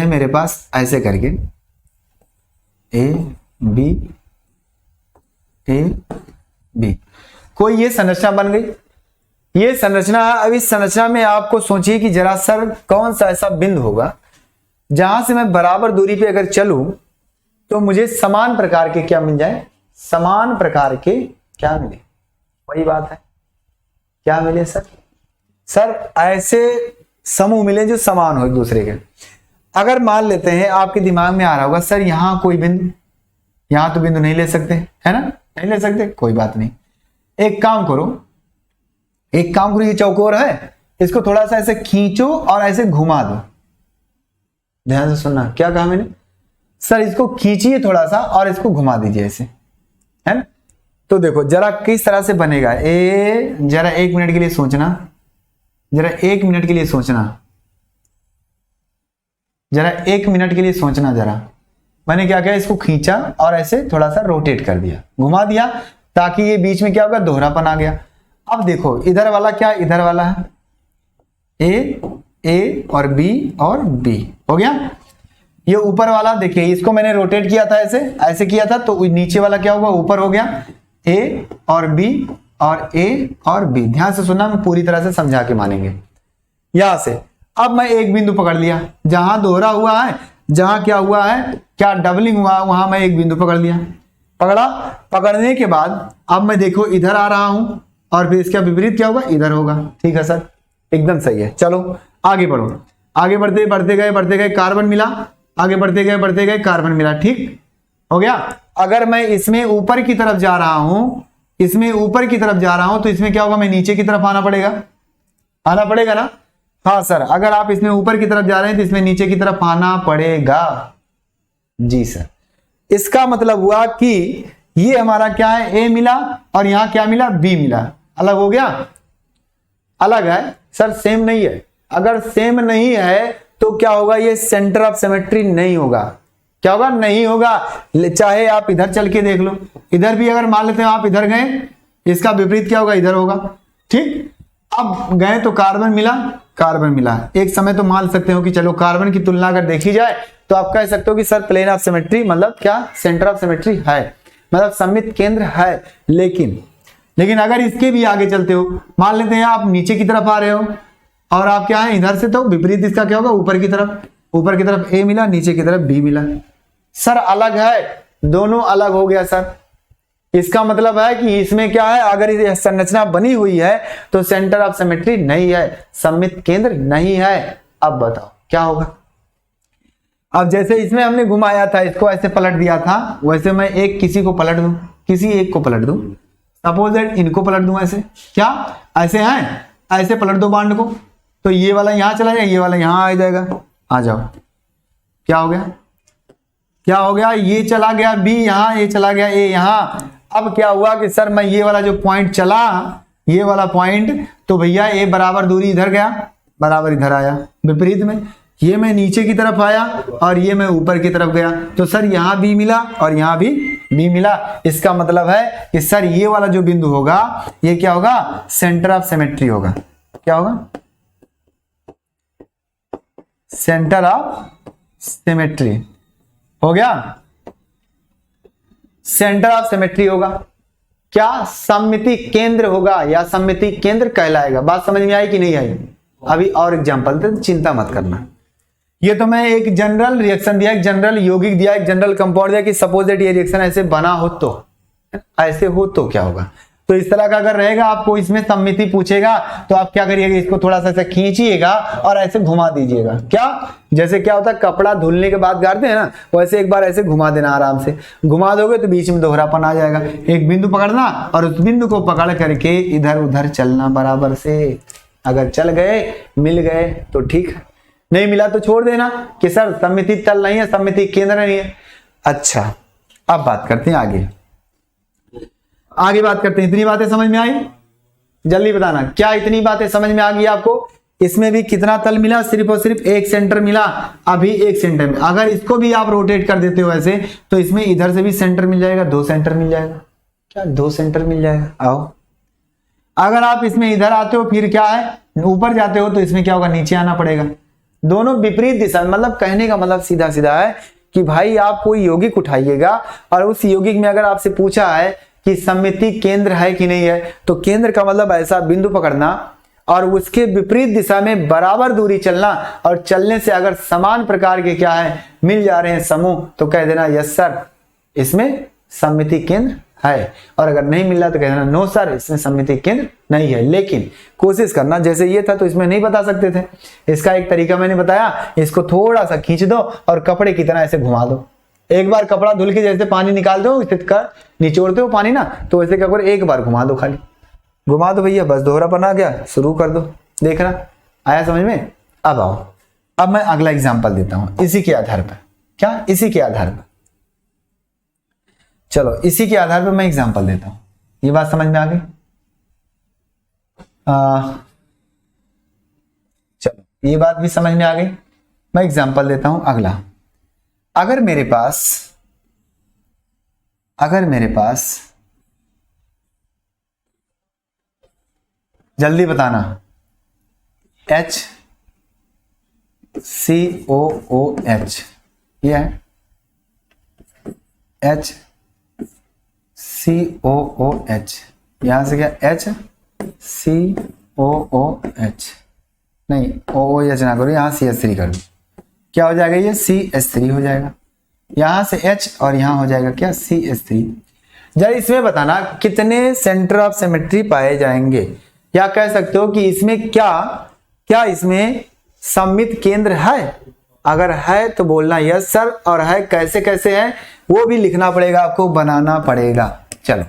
मेरे पास ऐसे करके ए बी कोई ये संरचना बन गई। ये संरचना, अब इस संरचना में आपको सोचिए कि जरा सर कौन सा ऐसा बिंदु होगा जहां से मैं बराबर दूरी पे अगर चलूं तो मुझे समान प्रकार के क्या मिल जाए? समान प्रकार के क्या मिले, वही बात है, क्या मिले सर? सर ऐसे समूह मिले जो समान हो एक दूसरे के। अगर मान लेते हैं आपके दिमाग में आ रहा होगा सर यहां कोई बिंदु, यहां तो बिंदु नहीं ले सकते, है ना, नहीं ले सकते, कोई बात नहीं, एक काम करो, ये चौकोर है, इसको थोड़ा सा ऐसे खींचो और ऐसे घुमा दो। ध्यान से सुनना, क्या कहा मैंने? सर इसको खींचिए थोड़ा सा और इसको घुमा दीजिए ऐसे, है ना। तो देखो जरा किस तरह से बनेगा, जरा 1 मिनट के लिए सोचना, जरा 1 मिनट के लिए सोचना, जरा 1 मिनट के लिए सोचना जरा। मैंने क्या किया, इसको खींचा और ऐसे थोड़ा सा रोटेट कर दिया, घुमा दिया, ताकि ये बीच में क्या होगा, दोहरापन आ गया। अब देखो इधर वाला क्या, इधर वाला है ए और बी हो गया। ये ऊपर वाला देखिए, इसको मैंने रोटेट किया था, ऐसे किया था, तो नीचे वाला क्या होगा, ऊपर हो गया, ए और बी। ध्यान से सुनना, मैं पूरी तरह से समझा के मानेंगे। यहां से अब मैं एक बिंदु पकड़ लिया, जहां दोहरा हुआ है, जहां क्या हुआ है, क्या डबलिंग हुआ, वहां मैं एक बिंदु पकड़ लिया, पकड़ने के बाद अब मैं देखो इधर आ रहा हूं और फिर इसका विपरीत क्या होगा, इधर होगा। ठीक है सर, एकदम सही है। चलो आगे बढ़ो, आगे बढ़ते गए कार्बन मिला, आगे बढ़ते गए कार्बन मिला, ठीक हो गया। अगर मैं इसमें ऊपर की तरफ जा रहा हूं, तो इसमें क्या होगा, मैं नीचे की तरफ आना पड़ेगा ना। हाँ सर, अगर आप इसमें ऊपर की तरफ जा रहे हैं तो इसमें नीचे की तरफ आना पड़ेगा। जी सर, इसका मतलब हुआ कि ये हमारा क्या है, ए मिला और यहां क्या मिला, बी मिला। अलग हो गया, अलग है सर, सेम नहीं है। अगर सेम नहीं है तो क्या होगा, ये सेंटर ऑफ सिमेट्री नहीं होगा। क्या होगा, नहीं होगा। चाहे आप इधर चल के देख लो, इधर भी अगर मान लेते हैं आप इधर गए, इसका विपरीत क्या होगा, इधर होगा। ठीक, अब गए तो कार्बन मिला। एक समय तो मान सकते हो कि चलो कार्बन की तुलना अगर देखी जाए तो आप कह सकते हो कि सर प्लेन ऑफ सिमेट्री मतलब क्या, सेंटर ऑफ सिमेट्री है, मतलब सममित केंद्र है। लेकिन अगर इसके भी आगे चलते हो, मान लेते हैं आप नीचे की तरफ आ रहे हो और आप क्या है इधर से, तो विपरीत इसका क्या होगा, ऊपर की तरफ ए मिला, नीचे की तरफ बी मिला। सर अलग है, दोनों अलग हो गया सर। इसका मतलब है कि इसमें क्या है, अगर ये संरचना बनी हुई है तो सेंटर ऑफ सिमेट्री नहीं है, सममित केंद्र नहीं है। अब बताओ क्या होगा। अब जैसे इसमें हमने घुमाया था, इसको ऐसे पलट दिया था, वैसे मैं किसी एक को पलट दूं, सपोज दैट इनको पलट दूं, ऐसे क्या, ऐसे हैं, ऐसे पलट दो बांड को, तो ये वाला यहां चला जाएगा, ये वाला यहां आ जाएगा। आ जाओ, क्या हो गया, ये चला गया बी यहां, ये चला गया ए यहां। अब क्या हुआ कि सर मैं ये वाला जो पॉइंट चला, ये वाला पॉइंट, तो भैया ए बराबर दूरी इधर गया, बराबर इधर आया, विपरीत में ये मैं नीचे की तरफ आया और ये मैं ऊपर की तरफ गया, तो सर यहां बी मिला और यहां भी बी मिला। इसका मतलब है कि सर ये वाला जो बिंदु होगा, ये क्या होगा, सेंटर ऑफ सिमेट्री होगा। क्या होगा, सेंटर ऑफ सिमेट्री हो गया, सेंटर ऑफ सिमेट्री होगा। क्या, सममिति केंद्र होगा या सममिति केंद्र कहलाएगा। बात समझ में आई कि नहीं आई? अभी और एग्जांपल दे, चिंता मत करना। ये तो मैं एक जनरल रिएक्शन दिया, एक जनरल यौगिक दिया, एक जनरल कंपाउंड दिया कि सपोज दैट ये रिएक्शन ऐसे बना हो तो, ऐसे हो तो क्या होगा। तो इस तरह का अगर रहेगा, आपको इसमें सममिति पूछेगा तो आप क्या करिएगा, इसको थोड़ा सा ऐसे खींचिएगा और ऐसे घुमा दीजिएगा। क्या, जैसे क्या होता है कपड़ा धुलने के बाद गाड़ते हैं ना, वैसे एक बार ऐसे घुमा देना, आराम से घुमा दोगे तो बीच में दोहरापन आ जाएगा। एक बिंदु पकड़ना और उस बिंदु को पकड़ करके इधर उधर चलना बराबर से। अगर चल गए, मिल गए तो ठीक है, नहीं मिला तो छोड़ देना कि सर सममिति तल नहीं है, सममिति केंद्र नहीं है। अच्छा, अब बात करते हैं आगे बात करते हैं। इतनी बातें समझ में आई? जल्दी बताना, क्या इतनी बातें समझ में आ गई आपको? इसमें भी कितना तल मिला, सिर्फ और सिर्फ एक सेंटर मिला, अभी एक सेंटर में। अगर इसको भी आप रोटेट कर देते हो ऐसे, तो इसमें इधर से भी सेंटर मिल जाएगा, 2 सेंटर मिल जाएगा। क्या, 2 सेंटर मिल जाएगा। आओ, अगर आप इसमें इधर आते हो फिर क्या है, ऊपर जाते हो तो इसमें क्या होगा, नीचे आना पड़ेगा। दोनों विपरीत दिशा, मतलब कहने का मतलब सीधा सीधा है कि भाई आप कोई यौगिक उठाइएगा और उस यौगिक में अगर आपसे पूछा है कि सममिति केंद्र है कि नहीं है, तो केंद्र का मतलब ऐसा बिंदु पकड़ना और उसके विपरीत दिशा में बराबर दूरी चलना, और चलने से अगर समान प्रकार के क्या है मिल जा रहे हैं समूह, तो कह देना यस सर इसमें सममिति केंद्र है, और अगर नहीं मिल रहा तो कहना नो सर इसमें सममिति केंद्र नहीं है। लेकिन कोशिश करना, जैसे ये था तो इसमें नहीं बता सकते थे, इसका एक तरीका मैंने बताया, इसको थोड़ा सा खींच दो और कपड़े की तरह ऐसे घुमा दो। एक बार कपड़ा धुल के जैसे पानी निकाल दो, निचोड़ते हो पानी ना, तो ऐसे क्या करो, एक बार घुमा दो, खाली घुमा दो भैया, बस दोहरापन आ गया, शुरू कर दो। देखना आया समझ में? अब आओ, अब मैं अगला एग्जांपल देता हूं इसी के आधार पर। क्या? इसी के आधार पर। चलो इसी के आधार पर मैं एग्जांपल देता हूं। ये बात समझ में आ गई? चलो ये बात भी समझ में आ गई। मैं एग्जांपल देता हूं अगला। अगर मेरे पास जल्दी बताना, HCOOH, ये है HCOOH, यहां से क्या HCOOH, नहीं OOH ना करो, यहां CH3 कर दो, क्या हो जाएगा, ये CH3 हो जाएगा, यहां से H और यहां हो जाएगा क्या, CH3। जरा इसमें बताना कितने सेंटर ऑफ सिमेट्री पाए जाएंगे, या कह सकते हो कि इसमें क्या इसमें सममित केंद्र है? अगर है तो बोलना यस सर, और है कैसे कैसे है वो भी लिखना पड़ेगा, आपको बनाना पड़ेगा। चलो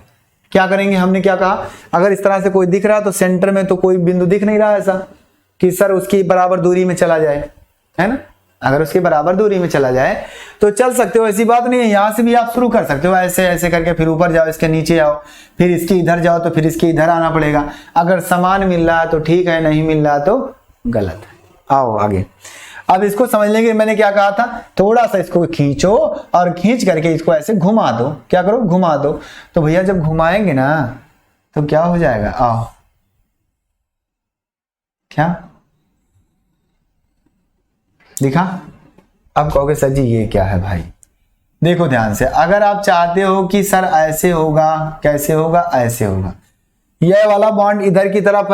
क्या करेंगे, हमने क्या कहा, अगर इस तरह से कोई दिख रहा तो सेंटर में तो कोई बिंदु दिख नहीं रहा ऐसा कि सर उसकी बराबर दूरी में चला जाए, है ना? अगर उसके बराबर दूरी में चला जाए तो चल सकते हो, ऐसी बात नहीं है। यहां से भी आप शुरू कर सकते हो, ऐसे ऐसे करके, फिर ऊपर जाओ, इसके नीचे आओ, फिर इसके इधर जाओ, तो फिर इसके इधर आना पड़ेगा। अगर समान मिल रहा है तो ठीक है, नहीं मिल रहा तो गलत है। आओ आगे, अब इसको समझ लेंगे। मैंने क्या कहा था, थोड़ा सा इसको खींचो और खींच करके इसको ऐसे घुमा दो। क्या करो, घुमा दो। तो भैया जब घुमाएंगे ना तो क्या हो जाएगा, आओ, क्या दिखा? अब कहोगे सर जी ये क्या है भाई? देखो ध्यान से, अगर आप चाहते हो कि सर ऐसे होगा, कैसे होगा, ऐसे होगा, यह वाला बॉन्ड इधर की तरफ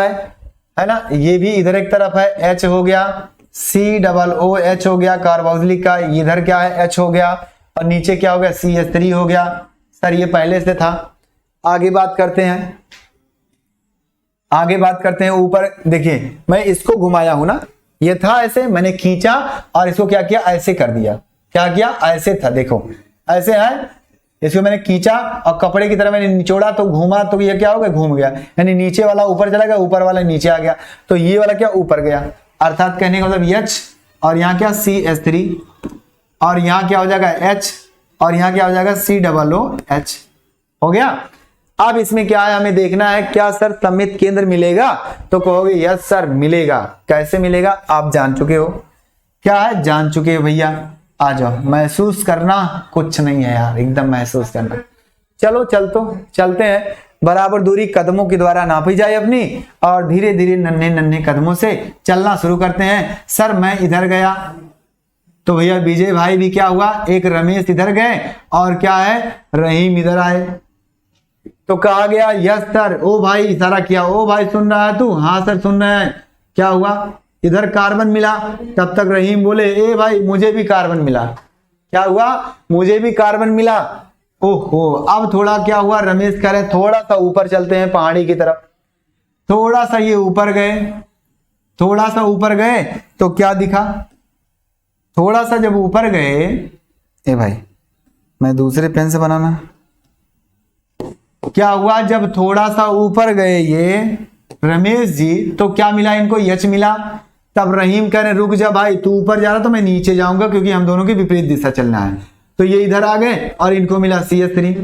है ना, ये भी इधर एक तरफ है, H हो गया, COOH हो गया कार्बोक्सिलिक का, इधर क्या है, H हो गया, और नीचे क्या हो गया, CH3 हो गया। सर ये पहले से था। आगे बात करते हैं ऊपर। देखिए मैं इसको घुमाया हूं ना, ये था ऐसे, मैंने खींचा और इसको क्या किया, ऐसे कर दिया। क्या किया, ऐसे था, देखो ऐसे है, इसको मैंने खींचा और कपड़े की तरह मैंने निचोड़ा तो घूमा, तो ये क्या हो गया, घूम गया, यानी नीचे वाला ऊपर चला गया, ऊपर वाला नीचे आ गया, तो ये वाला क्या ऊपर गया। अर्थात कहने का मतलब H, और यहाँ क्या CH3, और यहाँ क्या हो जाएगा H, और यहाँ क्या हो जाएगा COOH हो गया। अब इसमें क्या है, हमें देखना है क्या सर सममित केंद्र मिलेगा, तो कहोगे यस सर मिलेगा। कैसे मिलेगा आप जान चुके हो, क्या है जान चुके हो भैया। आ जाओ, महसूस करना, कुछ नहीं है यार, एकदम महसूस करना। चलो चलते हैं, बराबर दूरी कदमों के द्वारा नापी जाए अपनी, और धीरे धीरे नन्हे नन्हे कदमों से चलना शुरू करते हैं। सर मैं इधर गया तो भैया विजय भाई भी क्या हुआ, एक रमेश इधर गए, और क्या है रहीम इधर आए, तो कहा गया यस सर। ओ भाई इशारा किया, ओ भाई सुन रहा है तू? हाँ सर सुन रहे हैं। क्या हुआ, इधर कार्बन मिला, तब तक रहीम बोले ए भाई मुझे भी कार्बन मिला। क्या हुआ, मुझे भी कार्बन मिला। ओहो, अब थोड़ा क्या हुआ, रमेश कह रहे थोड़ा सा ऊपर चलते हैं पहाड़ी की तरफ। थोड़ा सा ये ऊपर गए, तो क्या दिखा, थोड़ा सा जब ऊपर गए, ए भाई मैं दूसरे पेन से बनाना, क्या हुआ जब थोड़ा सा ऊपर गए ये रमेश जी, तो क्या मिला इनको, H मिला। तब रहीम कह रहे रुक जा भाई, तू ऊपर जा रहा तो मैं नीचे जाऊंगा, क्योंकि हम दोनों की विपरीत दिशा चलना है। तो ये इधर आ गए और इनको मिला CH3।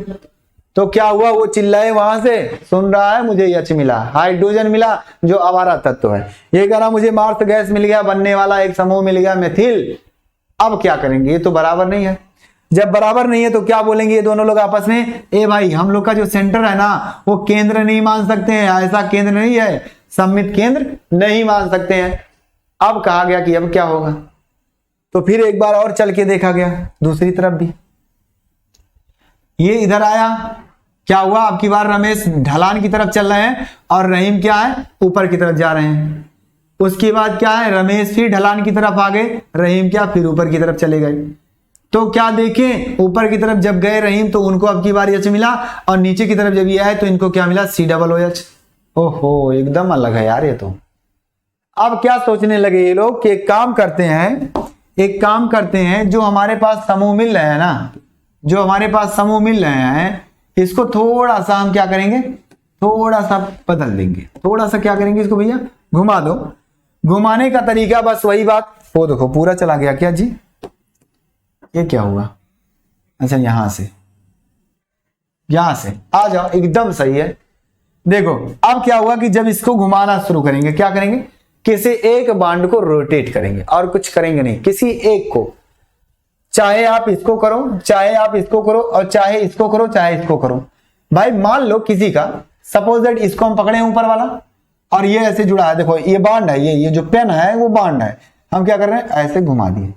तो क्या हुआ, वो चिल्लाए वहां से, सुन रहा है मुझे H मिला, हाइड्रोजन मिला जो अवारा तत्व है। ये कह रहा मुझे मार्स गैस मिल गया, बनने वाला एक समूह मिल गया मेथिल। अब क्या करेंगे, ये तो बराबर नहीं है। जब बराबर नहीं है तो क्या बोलेंगे ये दोनों लोग आपस में, ए भाई हम लोग का जो सेंटर है ना वो केंद्र नहीं मान सकते हैं, ऐसा केंद्र नहीं है, सममित केंद्र नहीं मान सकते हैं। अब कहा गया कि अब क्या होगा, तो फिर एक बार और चल के देखा गया दूसरी तरफ भी। ये इधर आया, क्या हुआ, अब की बार रमेश ढलान की तरफ चल रहे हैं और रहीम क्या है ऊपर की तरफ जा रहे हैं। उसके बाद क्या है, रमेश फिर ढलान की तरफ आ गए, रहीम क्या फिर ऊपर की तरफ चले गए। तो क्या देखें, ऊपर की तरफ जब गए रहीम तो उनको अब की बार H मिला, और नीचे की तरफ जब ये आए तो इनको क्या मिला, COOH। ओहो, एकदम अलग है यार ये तो। अब क्या सोचने लगे ये लोग कि एक काम करते हैं, जो हमारे पास समूह मिल रहे हैं ना, जो हमारे पास समूह मिल रहे हैं, इसको थोड़ा सा हम क्या करेंगे, थोड़ा सा बदल देंगे। थोड़ा सा क्या करेंगे, इसको भैया घुमा दो। घुमाने का तरीका बस वही बात, वो देखो पूरा चला गया क्या जी, ये क्या हुआ, अच्छा यहां से आ जाओ, एकदम सही है। देखो अब क्या हुआ कि जब इसको घुमाना शुरू करेंगे, क्या करेंगे, किसी एक बांड को रोटेट करेंगे और कुछ करेंगे नहीं, किसी एक को, चाहे आप इसको करो, चाहे आप इसको करो, और चाहे इसको करो, चाहे इसको करो। भाई मान लो किसी का, सपोज दैट इसको हम पकड़े ऊपर वाला और ये ऐसे जुड़ा है, देखो ये बांड है, ये जो पेन है वो बांड है, हम क्या कर रहे हैं, ऐसे घुमा दिए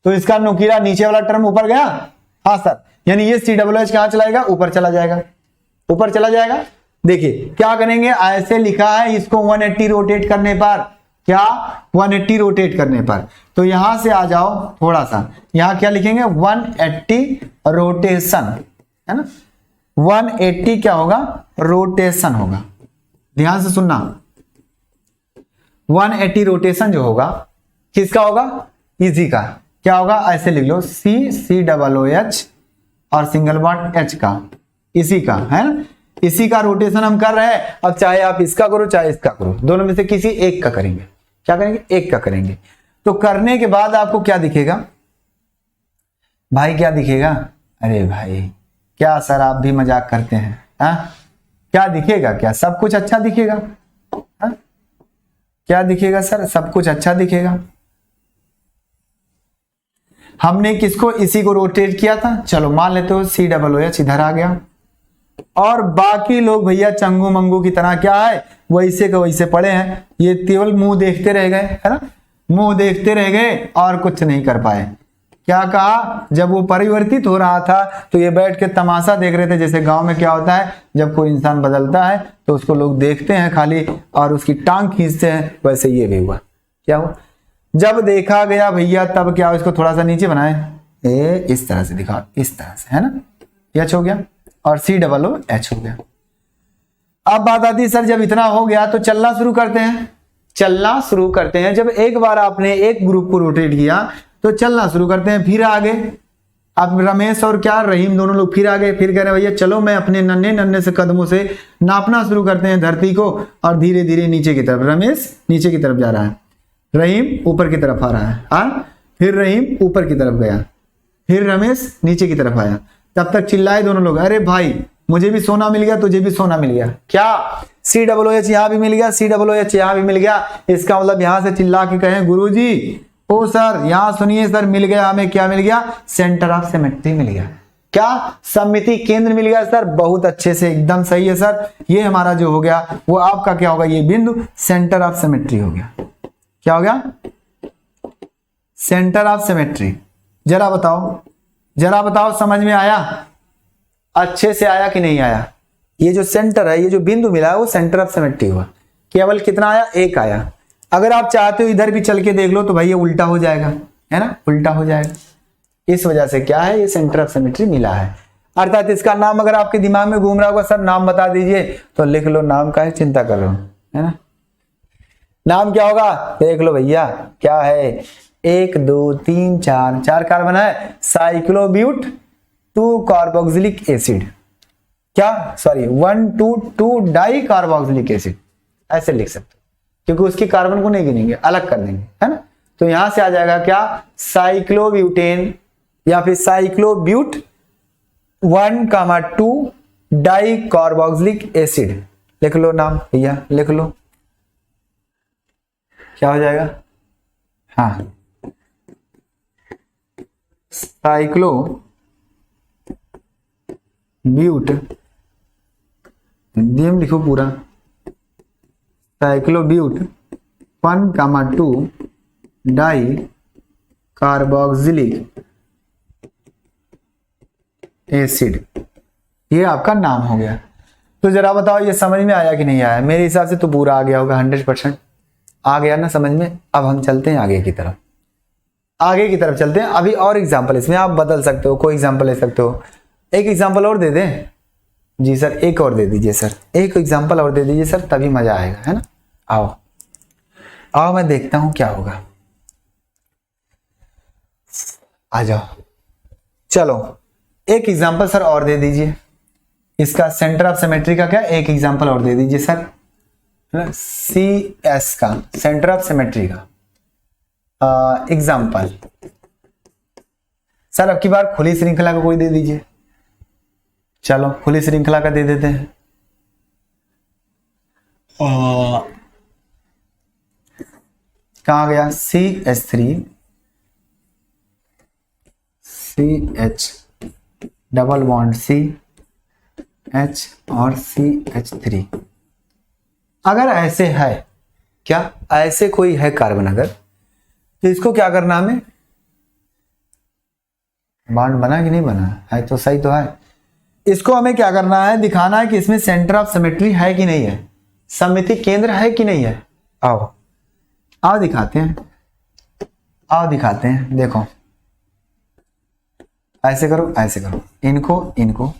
तो इसका नुकीला नीचे वाला टर्म ऊपर गया। हाँ सर, यानी ये COOH कहां चलाएगा, ऊपर चला जाएगा, ऊपर चला जाएगा। देखिए क्या करेंगे, ऐसे लिखा है इसको 180 रोटेट करने पर, क्या 180 रोटेट करने पर, तो यहां से आ जाओ थोड़ा सा, यहां क्या लिखेंगे 180 रोटेशन, है ना, 180 क्या होगा, रोटेशन होगा। ध्यान से सुनना, 180 रोटेशन जो होगा किसका होगा, इजी का, क्या होगा, ऐसे लिख लो COOH और सिंगल बॉन्ड H का, इसी का है ना, इसी का रोटेशन हम कर रहे हैं। अब चाहे आप इसका करो चाहे इसका करो, दोनों में से किसी एक का करेंगे, क्या करेंगे, एक का करेंगे। तो करने के बाद आपको क्या दिखेगा भाई, क्या दिखेगा, अरे भाई क्या सर आप भी मजाक करते हैं, क्या दिखेगा, क्या सब कुछ अच्छा दिखेगा, क्या दिखेगा सर, सब कुछ अच्छा दिखेगा। हमने किसको, इसी को रोटेट किया था, चलो मान लेते हो COOH इधर आ गया, और बाकी लोग भैया चंगू मंगू की तरह क्या है, वैसे के वैसे पड़े हैं, ये केवल मुंह देखते रह गए, है ना, मुंह देखते रह गए और कुछ नहीं कर पाए। क्या कहा, जब वो परिवर्तित हो रहा था तो ये बैठ के तमाशा देख रहे थे, जैसे गांव में क्या होता है, जब कोई इंसान बदलता है तो उसको लोग देखते हैं खाली और उसकी टांग खींचते हैं, वैसे ये भी हुआ। क्या हुआ, जब देखा गया भैया तब क्या, इसको थोड़ा सा नीचे बनाए, इस तरह से दिखा, इस तरह से, है ना, H हो गया और COOH हो गया। अब बात आती है सर जब इतना हो गया तो चलना शुरू करते हैं, जब एक बार आपने एक ग्रुप को रोटेट किया तो चलना शुरू करते हैं, फिर आगे। अब रमेश और क्या रहीम दोनों लोग फिर आगे, फिर कह रहे हैं भैया चलो मैं अपने नन्हे नन्हे से कदमों से नापना शुरू करते हैं धरती को, और धीरे धीरे नीचे की तरफ, रमेश नीचे की तरफ जा रहा है, रहीम ऊपर की तरफ आ रहा है, फिर रहीम ऊपर की तरफ गया, फिर रमेश नीचे की तरफ आया। तब तक चिल्लाए दोनों लोग, अरे भाई मुझे भी सोना मिल गया, तुझे भी सोना मिल गया, क्या COOH यहां भी मिल गया, COOH यहां भी मिल गया। इसका मतलब यहां से चिल्ला के कहें गुरुजी, ओ सर यहां सुनिए सर, मिल गया हमें, क्या मिल गया, सेंटर ऑफ सिमेट्री मिल गया, क्या सममिति केंद्र मिल गया सर, बहुत अच्छे से, एकदम सही है सर। ये हमारा जो हो गया वो आपका क्या होगा, ये बिंदु सेंटर ऑफ सिमेट्री हो गया। क्या हो गया, सेंटर ऑफ सिमेट्री। जरा बताओ समझ में आया, अच्छे से आया कि नहीं आया। ये जो सेंटर है, ये जो बिंदु मिला है वो सेंटर ऑफ सिमेट्री हुआ। केवल कितना आया, एक आया। अगर आप चाहते हो इधर भी चल के देख लो तो भाई ये उल्टा हो जाएगा, है ना, उल्टा हो जाएगा। इस वजह से क्या है, ये सेंटर ऑफ सिमेट्री मिला है। अर्थात इसका नाम अगर आपके दिमाग में घूम रहा होगा, सर नाम बता दीजिए, तो लिख लो, नाम का है, चिंता कर लो, है ना, नाम क्या होगा, देख लो भैया क्या है, 1 2 3 4 कार्बन है, साइक्लोब्यूट 2 कार्बोक्सिलिक एसिड, क्या सॉरी 1 2 2 डाई कार्बोक्सिलिक एसिड, ऐसे लिख सकते हो, क्योंकि उसकी कार्बन को नहीं गिनेंगे, अलग कर देंगे, है ना। तो यहां से आ जाएगा क्या, साइक्लोब्यूटेन या फिर साइक्लोब्यूट 1,2 डाई कार्बोक्सिलिक एसिड। लिख लो नाम भैया, लिख लो, क्या हो जाएगा, हाँ साइक्लोब्यूट, हिंदी में लिखो पूरा, साइक्लोब्यूट 1,2 डाई कार्बोक्सिलिक एसिड, ये आपका नाम हो गया। तो जरा बताओ ये समझ में आया कि नहीं आया। मेरे हिसाब से तो पूरा आ गया होगा, 100% आ गया ना समझ में। अब हम चलते हैं आगे की तरफ। आगे की तरफ चलते हैं। अभी और एग्जाम्पल इसमें आप बदल सकते हो, कोई एग्जाम्पल ले सकते हो। एक एग्जाम्पल और दे दें? जी सर, एक और दे दीजिए सर, एक एग्जाम्पल और दे दीजिए सर, तभी मजा आएगा, है ना। आओ आओ, मैं देखता हूं क्या होगा। आ जाओ, चलो एक एग्जाम्पल सर और दे दीजिए। इसका सेंटर ऑफ सिमेट्री का क्या, एक एग्जाम्पल और दे दीजिए सर। CS का सेंटर ऑफ सिमेट्री का एग्जाम्पल सर, अब की बार खुली श्रृंखला का कोई दे दीजिए। चलो खुली श्रृंखला का दे देते हैं। कहां गया? CH3 CH double bond CH और CH3। अगर ऐसे है, क्या ऐसे कोई है कार्बन अगर, तो इसको क्या करना हमें, बॉन्ड बना कि नहीं बना है, तो सही तो है। इसको हमें क्या करना है, दिखाना है कि इसमें सेंटर ऑफ सिमेट्री है कि नहीं है, सममिति केंद्र है कि नहीं है। आओ आओ दिखाते हैं, आओ दिखाते हैं। देखो ऐसे करो, ऐसे करो, इनको इनको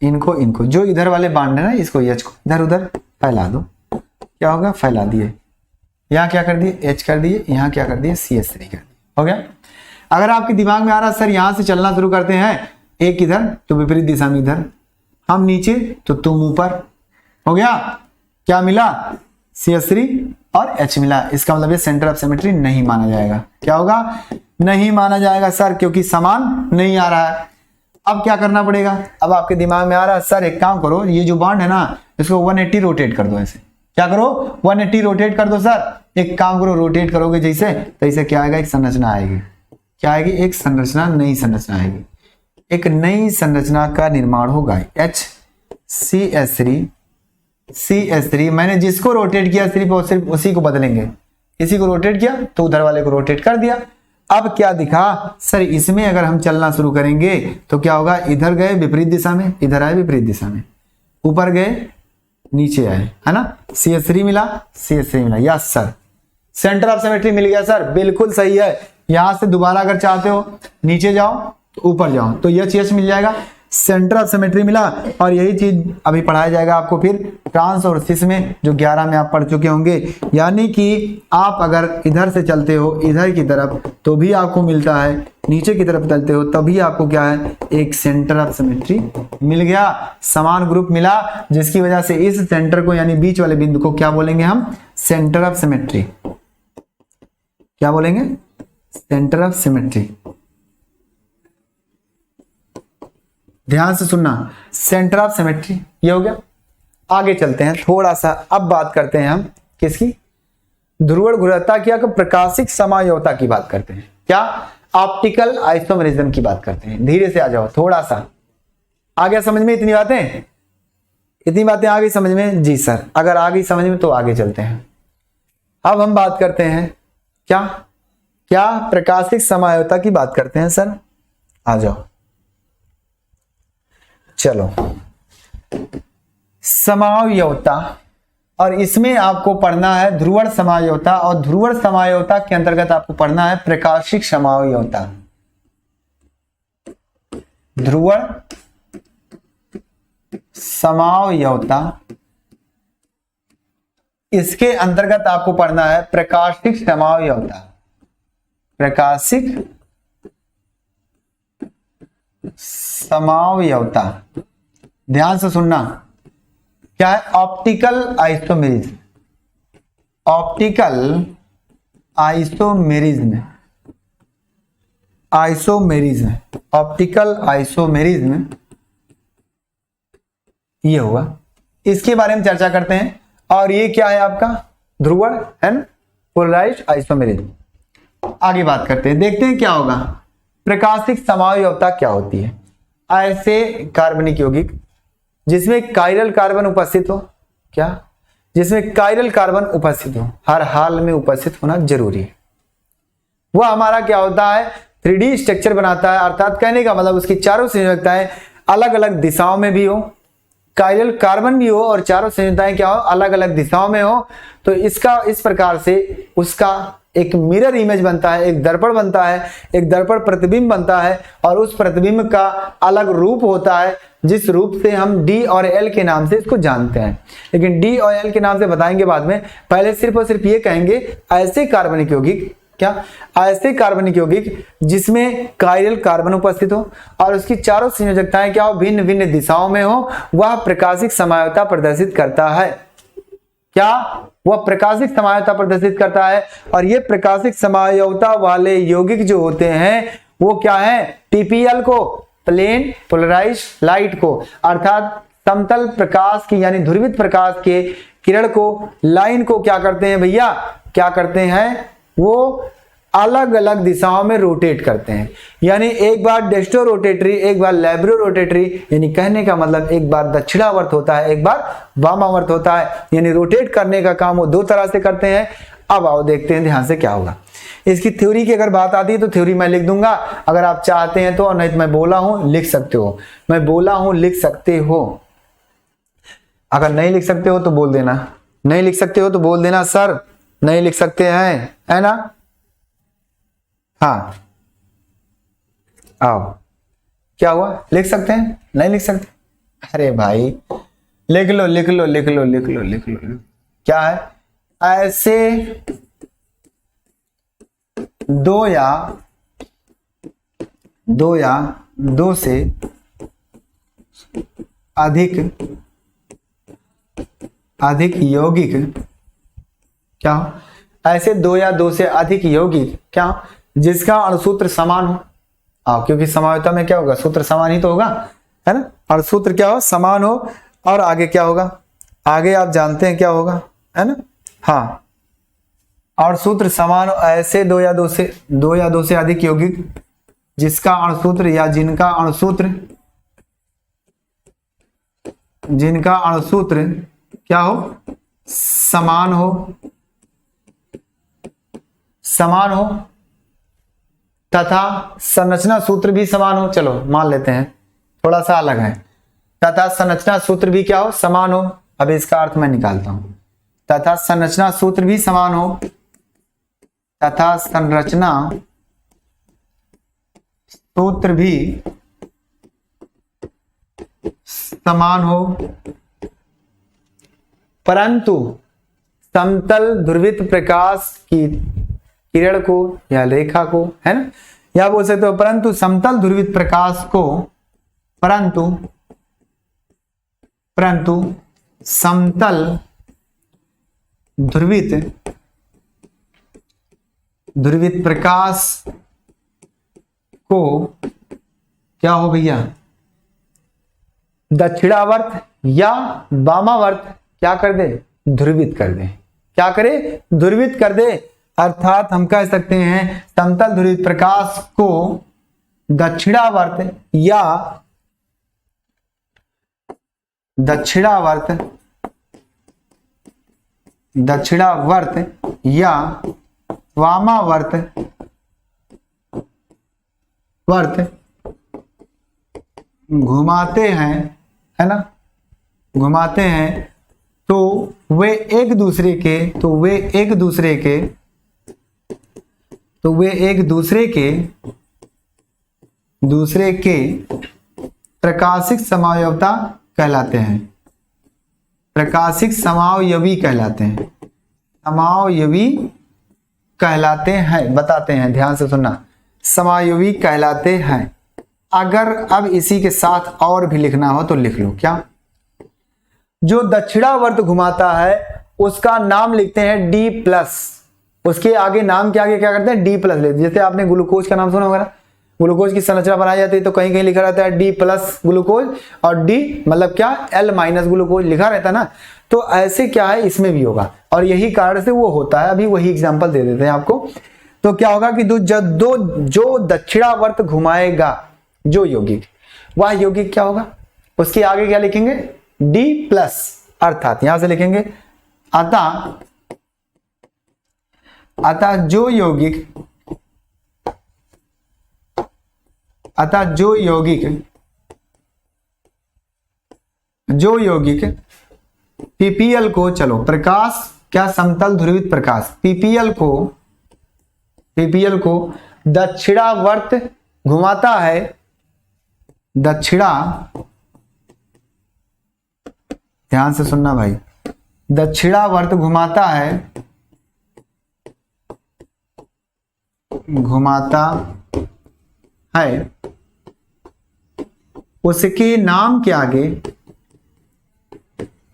इनको इनको, जो इधर वाले बॉन्ड है ना, इसको H को इधर उधर फैला दो। क्या होगा, फैला दिए। यहाँ क्या कर दिए, H कर दिए, यहाँ क्या कर दिए, CH3 कर दिए। हो गया। अगर आपके दिमाग में आ रहा सर यहां से चलना शुरू करते हैं, एक इधर तो विपरीत दिशा में इधर, हम नीचे तो तुम ऊपर। हो गया। क्या मिला, CH3 और H मिला। इसका मतलब ये सेंटर ऑफ सिमेट्री नहीं माना जाएगा। क्या होगा, नहीं माना जाएगा सर, क्योंकि समान नहीं आ रहा है। अब क्या करना पड़ेगा, अब आपके दिमाग में आ रहा है सर एक काम करो, ये जो बॉन्ड है ना, इसको 180 रोटेट कर दो। ऐसे क्या करो, 180 रोटेट कर दो सर। एक काम करो, रोटेट करोगे जैसे तैसे क्या आएगा, एक संरचना आएगी। क्या आएगी, एक संरचना, नई संरचना आएगी। एक नई संरचना का निर्माण होगा। CH3 मैंने जिसको रोटेट किया सिर्फ उसी को बदलेंगे। इसी को रोटेट किया तो उधर वाले को रोटेट कर दिया। अब क्या दिखा सर, इसमें अगर हम चलना शुरू करेंगे तो क्या होगा, इधर गए विपरीत दिशा में, इधर आए विपरीत दिशा में, ऊपर गए नीचे आए, है ना। CH3 मिला, CH3 मिला। Yes sir, centre of symmetry मिल गया सर, बिल्कुल सही है। यहां से दोबारा अगर चाहते हो नीचे जाओ तो ऊपर जाओ तो H मिल जाएगा, सेंटर ऑफ सिमेट्री मिला। और यही चीज अभी पढ़ाया जाएगा आपको फिर ट्रांस और सिस में, जो 11 में आप पढ़ चुके होंगे। यानी कि आप अगर इधर से चलते हो इधर की तरफ तो भी आपको मिलता है, नीचे की तरफ चलते हो तभी आपको क्या है, एक सेंटर ऑफ सिमेट्री मिल गया, समान ग्रुप मिला, जिसकी वजह से इस सेंटर को यानी बीच वाले बिंदु को क्या बोलेंगे हम, सेंटर ऑफ सिमेट्री। क्या बोलेंगे, सेंटर ऑफ सिमेट्री। ध्यान से सुनना, सेंटर ऑफ सिमेट्री ये हो गया। आगे चलते हैं थोड़ा सा, अब बात करते हैं हम किसकी, ध्रुवण घूर्णता की, प्रकाशिक समायोता की बात करते हैं। क्या, ऑप्टिकल आइसोमेरिज्म की बात करते हैं। धीरे से आ जाओ, थोड़ा सा आ गया समझ में, इतनी बातें, इतनी बातें आ गई समझ में। जी सर, अगर आ गई समझ में तो आगे चलते हैं। अब हम बात करते हैं क्या, क्या प्रकाशिक समायोता की बात करते हैं सर। आ जाओ, चलो समायोता, और इसमें आपको पढ़ना है ध्रुवण समायोता, और ध्रुवण समायोता के अंतर्गत आपको पढ़ना है प्रकाशिक समायोता। ध्रुवण समायोता, इसके अंतर्गत आपको पढ़ना है प्रकाशिक समायोता। प्रकाशिक समायोता, ध्यान से सुनना। क्या है, optical isomerism. Optical isomerism, isomerism, optical isomerism ये होगा। इसके बारे में चर्चा करते हैं। और ये क्या है आपका, ध्रुवण एंड पोलराइज्ड आइसोमेरिज्म। आगे बात करते हैं, देखते हैं क्या होगा। प्रकाशिक समायोता क्या होती है, ऐसे कार्बनिक यौगिक जिसमें कायरल कार्बन उपस्थित हो। क्या, जिसमें कायरल कार्बन उपस्थित हो, हर हाल में उपस्थित होना जरूरी है। वह हमारा क्या होता है, 3D स्ट्रक्चर बनाता है। अर्थात कहने का मतलब उसकी चारों संयोजकताएं अलग अलग दिशाओं में भी हो, कायरल कार्बन भी हो और चारों संयोजकताएं क्या हो, अलग अलग दिशाओं में हो। तो इसका इस प्रकार से उसका एक मिरर इमेज बनता है, एक दर्पण बनता है, एक दर्पण प्रतिबिंब बनता है और उस प्रतिबिंब का अलग रूप होता है जिस रूप से हम D और L के नाम से इसको जानते हैं। लेकिन D और L के नाम से बताएंगे बाद में, पहले सिर्फ और सिर्फ ये कहेंगे ऐसे कार्बनिक यौगिक, क्या ऐसे कार्बनिक यौगिक जिसमें कायरल कार्बन उपस्थित हो और उसकी चारों संयोजकताएं क्या हो, भिन्न भिन्न दिशाओं में हो, वह प्रकाशिक समायोता प्रदर्शित करता है। क्या वह प्रकाशिक समायोता प्रदर्शित करता है। और ये प्रकाशिक समायोता वाले यौगिक जो होते हैं वो क्या है, टीपीएल को, प्लेन पोलराइज्ड लाइट को, अर्थात समतल प्रकाश की यानी ध्रुवित प्रकाश के किरण को, लाइन को क्या करते हैं भैया, क्या करते हैं, वो अलग अलग दिशाओं में रोटेट करते हैं। यानी एक बार डेस्टो रोटेटरी, एक बार लैब्रो रोटेटरी, यानी कहने का मतलब एक बार दक्षिणावर्त होता है, एक बार वामावर्त होता है। यानी रोटेट करने का काम वो दो तरह से करते हैं। अब आओ देखते हैं ध्यान से क्या होगा। इसकी थ्योरी की अगर बात आती है तो थ्योरी मैं लिख दूंगा, अगर आप चाहते हैं तो, और नहीं तो मैं बोला हूं लिख सकते हो, मैं बोला हूं लिख सकते हो। अगर नहीं लिख सकते हो तो बोल देना, नहीं लिख सकते हो तो बोल देना सर नहीं लिख सकते हैं, है ना। हाँ आओ, क्या हुआ, लिख सकते हैं, नहीं लिख सकते, अरे भाई लिख लो लिख लो लिख लो लिख लो लिख लो। क्या है, ऐसे दो या दो से अधिक यौगिक, क्या हो, ऐसे दो या दो से अधिक यौगिक क्या हो, जिसका अणुसूत्र समान हो। क्योंकि समायोता में क्या होगा, सूत्र समान ही तो होगा, है ना। और सूत्र क्या हो, समान हो। और आगे क्या होगा, आगे आप जानते हैं क्या होगा, है ना। हाँ, और सूत्र समान हो, ऐसे दो या दो से अधिक यौगिक जिसका अणुसूत्र या जिनका अणुसूत्र क्या हो, समान हो तथा संरचना सूत्र भी समान हो। चलो मान लेते हैं, थोड़ा सा अलग है। तथा संरचना सूत्र भी क्या हो, समान हो। अब इसका अर्थ मैं निकालता हूं, तथा संरचना सूत्र भी समान हो, तथा संरचना सूत्र भी समान हो, परंतु समतल ध्रुवित प्रकाश की किरण को या रेखा को, है ना, या बोल सकते हो परंतु समतल ध्रुवित प्रकाश को, परंतु समतल ध्रुवित प्रकाश को क्या हो भैया, दक्षिणावर्त या वामावर्त क्या कर दे, ध्रुवित कर दे। क्या करे, ध्रुवित कर दे। अर्थात हम कह सकते हैं समतल ध्रुवित प्रकाश को दक्षिणावर्त या वामावर्त घुमाते हैं, है ना, घुमाते हैं तो वे एक दूसरे के प्रकाशिक समायोता कहलाते हैं, प्रकाशिक समावयवी कहलाते हैं, बताते हैं, ध्यान से सुनना, समावयवी कहलाते हैं। अगर अब इसी के साथ और भी लिखना हो तो लिख लो, क्या, जो दक्षिणावर्त घुमाता है उसका नाम लिखते हैं D+, उसके आगे नाम के आगे क्या करते हैं, D+ लेते। जैसे आपने ग्लूकोज का नाम सुना होगा ना, ग्लूकोज की संरचना बनाई जाती है तो कहीं कहीं लिखा रहता है D+ ग्लूकोज, और D मतलब क्या, L- ग्लूकोज लिखा रहता है ना। तो ऐसे क्या है, इसमें भी होगा, और यही कारण से वो होता है। अभी वही एग्जांपल दे देते हैं आपको। तो क्या होगा कि जो दक्षिणावर्त घुमाएगा जो यौगिक, वह यौगिक क्या होगा, उसके आगे क्या लिखेंगे, D+, अर्थात यहां से लिखेंगे अतः जो यौगिक पीपीएल को, चलो प्रकाश क्या, समतल ध्रुवित प्रकाश, पीपीएल को पीपीएल को दक्षिणावर्त घुमाता है, दक्षिणा, ध्यान से सुनना भाई, दक्षिणावर्त घुमाता है, घुमाता है, उसके नाम के आगे,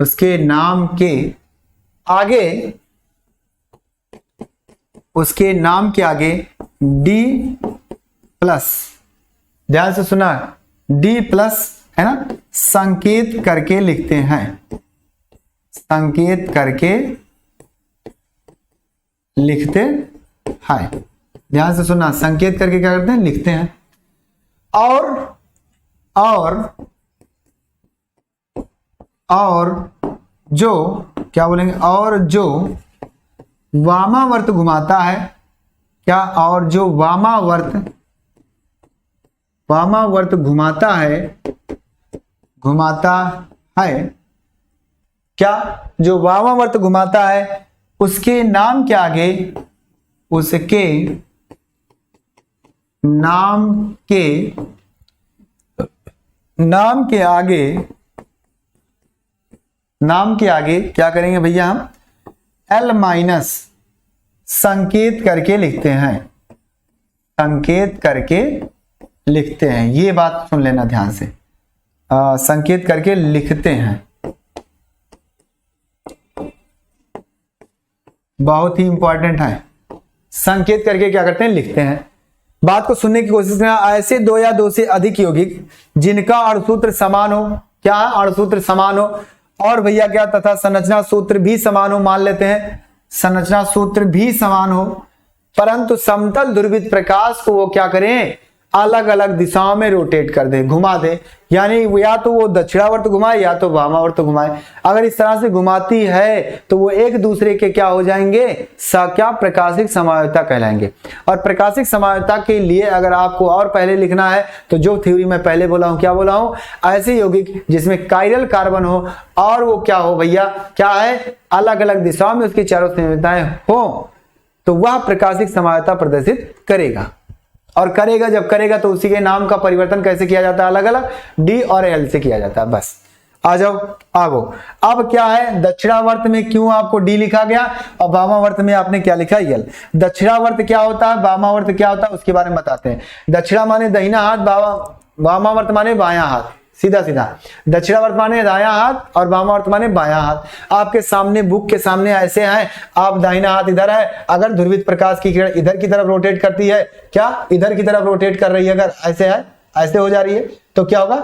उसके नाम के आगे, उसके नाम के आगे डी प्लस, ध्यान से सुना, डी प्लस है ना, संकेत करके लिखते हैं, संकेत करके लिखते हैं, ध्यान से सुनना, संकेत करके क्या करते हैं, लिखते हैं। और जो क्या बोलेंगे, और जो वामावर्त घुमाता है, क्या, और जो वामावर्त घुमाता है, क्या, जो वामावर्त घुमाता है उसके नाम के आगे, उसके नाम के आगे क्या करेंगे भैया, हम एल माइनस संकेत करके लिखते हैं, संकेत करके लिखते हैं। ये बात सुन लेना ध्यान से, संकेत करके लिखते हैं, बहुत ही इंपॉर्टेंट है। संकेत करके क्या करते हैं, लिखते हैं। बात को सुनने की कोशिश करना। ऐसे दो या दो से अधिक यौगिक जिनका अणुसूत्र समान हो, क्या है, अणुसूत्र समान हो, और भैया क्या, तथा संरचना सूत्र भी समान हो, मान लेते हैं संरचना सूत्र भी समान हो, परंतु समतल ध्रुवित प्रकाश को वो क्या करें, अलग अलग दिशाओं में रोटेट कर दे, घुमा दे, यानी या तो वो दक्षिणावर्त घुमाए या तो वामावर्त घुमाए। अगर इस तरह से घुमाती है तो वो एक दूसरे के क्या हो जाएंगे, क्या, प्रकाशिक समायोजिता कहलाएंगे। और प्रकाशिक समायोजिता के लिए अगर आपको और पहले लिखना है तो जो थ्योरी मैं पहले बोला हूं, क्या बोला हूं, ऐसे यौगिक जिसमें कायरल कार्बन हो और वो क्या हो भैया, क्या है, अलग अलग दिशाओं में उसकी चारों संयोजताएं हो, तो वह प्रकाशिक समायोजिता प्रदर्शित करेगा। और करेगा, जब करेगा तो उसी के नाम का परिवर्तन कैसे किया जाता है, अलग अलग डी और एल से किया जाता है। बस आ जाओ आगो। अब क्या है, दक्षिणावर्त में क्यों आपको डी लिखा गया और वामावर्त में आपने क्या लिखा, एल। दक्षिणावर्त क्या होता है, वामावर्त क्या होता है, उसके बारे में बताते हैं। दक्षिणा माने दाहिना हाथ, वामावर्त माने बायां हाथ, सीधा सीधा। दक्षिणावर्त माने दायां हाथ और वामावर्त माने बायां हाथ। आपके सामने बुक के सामने ऐसे हैं, आप दाहिना हाथ इधर है, अगर ध्रुवित प्रकाश की किरण इधर की तरफ रोटेट करती है, क्या इधर की तरफ रोटेट कर रही है, अगर ऐसे है, ऐसे हो जा रही है तो क्या होगा,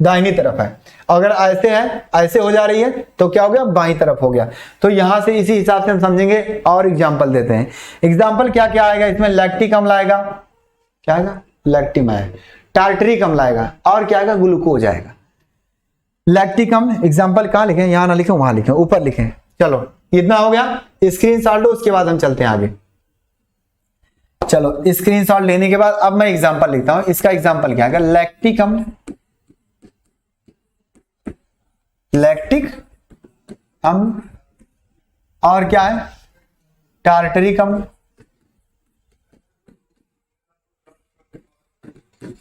दाहिनी तरफ है। अगर ऐसे है, ऐसे हो जा रही है तो क्या हो गया, बाईं तरफ हो गया। तो यहां से इसी हिसाब से हम समझेंगे और एग्जाम्पल देते हैं। एग्जाम्पल क्या क्या आएगा इसमें, लैक्टिक अम्ल आएगा, क्या आएगा, लैक्टिम आएगा, टार्टरिक अम्ल आएगा, और क्या आएगा, ग्लूकोज आएगा। लैक्टिक अम्ल एग्जाम्पल कहां लिखें, यहां ना लिखें, वहां लिखें, ऊपर लिखें। चलो इतना हो गया, स्क्रीनशॉट लो, उसके बाद हम चलते हैं आगे। चलो स्क्रीनशॉट लेने के बाद अब मैं एग्जाम्पल लिखता हूं। इसका एग्जाम्पल क्या है, लैक्टिक अम्ल, लैक्टिक अम्ल, और क्या है, टार्टरिक अम्ल,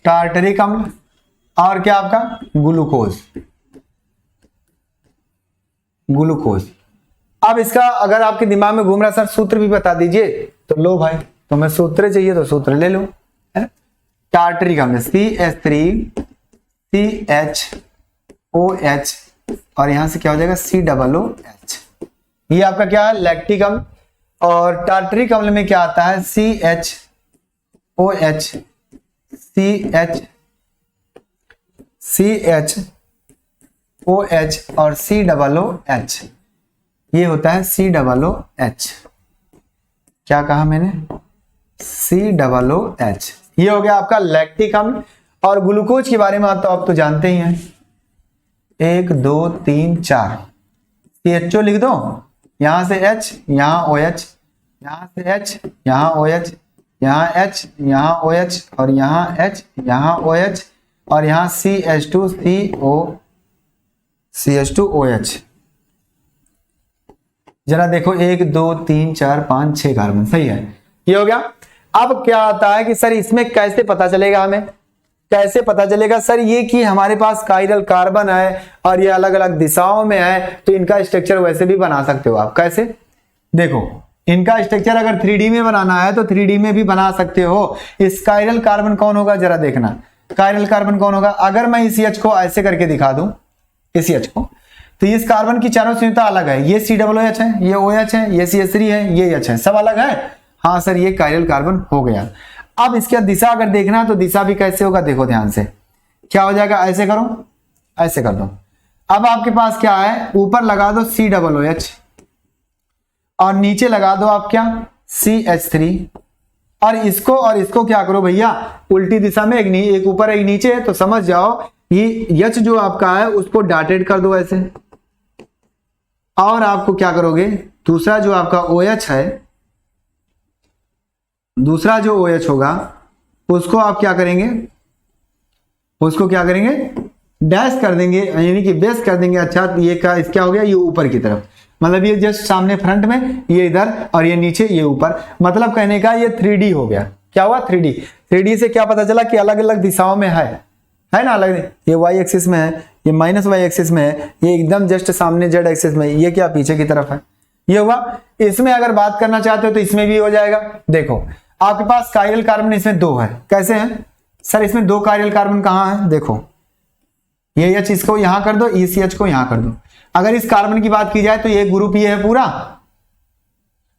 टार्टरिक अम्ल, और क्या आपका, ग्लूकोज, ग्लूकोज। अब इसका अगर आपके दिमाग में घूम रहा सर सूत्र भी बता दीजिए, तो लो भाई, तुम्हें सूत्र चाहिए तो सूत्र ले लो, है ना। टार्टरिक अम्ल CH3CHOH और यहां से क्या हो जाएगा, COOH। ये आपका क्या है, लैक्टिक अम्ल। और टार्टरिक अम्ल में क्या आता है, CHOH, CHOH और COOH, ये होता है COOH। क्या कहा मैंने, COOH। ये हो गया आपका लैक्टिक अम्ल। और ग्लूकोज के बारे में तो आप तो जानते ही हैं, 1 2 3 4 CHO लिख दो, यहां से H, यहां OH, यहां से H, यहां OH, यहां H, यहां OH, और यहां H, यहां OH, और यहां CH2OH। जरा देखो 1 2 3 4 5 6 कार्बन, सही है। ये हो गया। अब क्या आता है कि सर इसमें कैसे पता चलेगा, हमें कैसे पता चलेगा सर ये कि हमारे पास कायरल कार्बन है और ये अलग अलग दिशाओं में है, तो इनका स्ट्रक्चर वैसे भी बना सकते हो आप। कैसे? देखो इनका स्ट्रक्चर अगर 3D में बनाना है तो 3D में भी बना सकते हो। इस कायरल कार्बन कौन होगा जरा देखना, कायरल कार्बन कौन होगा? अगर मैं इस H को ऐसे करके दिखा दूं, इस H को, तो इस कार्बन की चारों संयुक्ता अलग है, ये COOH है, ये OH है, ये CH3 है, ये H है, सब अलग है। हाँ सर ये कायरल कार्बन हो गया। अब इसका दिशा अगर देखना तो दिशा भी कैसे होगा, देखो ध्यान से क्या हो जाएगा, ऐसे करो, ऐसे कर दो। अब आपके पास क्या है, ऊपर लगा दो COOH और नीचे लगा दो आप क्या, CH3, और इसको क्या करो भैया, उल्टी दिशा में, एक ऊपर एक नीचे है, तो समझ जाओ ये H जो आपका है उसको डॉटेड कर दो ऐसे, और आपको क्या करोगे, दूसरा जो आपका OH है, दूसरा जो OH होगा उसको आप क्या करेंगे, उसको क्या करेंगे, डैश कर देंगे, यानी कि बेस कर देंगे। अच्छा ये क्या हो गया, ये ऊपर की तरफ, मतलब ये जस्ट सामने फ्रंट में, ये इधर, और ये नीचे, ये ऊपर, मतलब कहने का ये 3D हो गया। क्या हुआ, 3D। 3D से क्या पता चला कि अलग अलग दिशाओं में है ना, अलग, ये y एक्सिस में है, ये -y एक्सिस में है, ये एकदम जस्ट सामने z एक्सिस में, ये क्या पीछे की तरफ है, ये हुआ। इसमें अगर बात करना चाहते हो तो इसमें भी हो जाएगा। देखो आपके पास कायरल कार्बन इसमें 2 है, कैसे हैं सर, इसमें 2 कायरल कार्बन कहाँ है, देखो ये H इसको यहां कर दो, ECH को यहां कर दो। अगर इस कार्बन की बात की जाए तो ये ग्रुप ये है पूरा,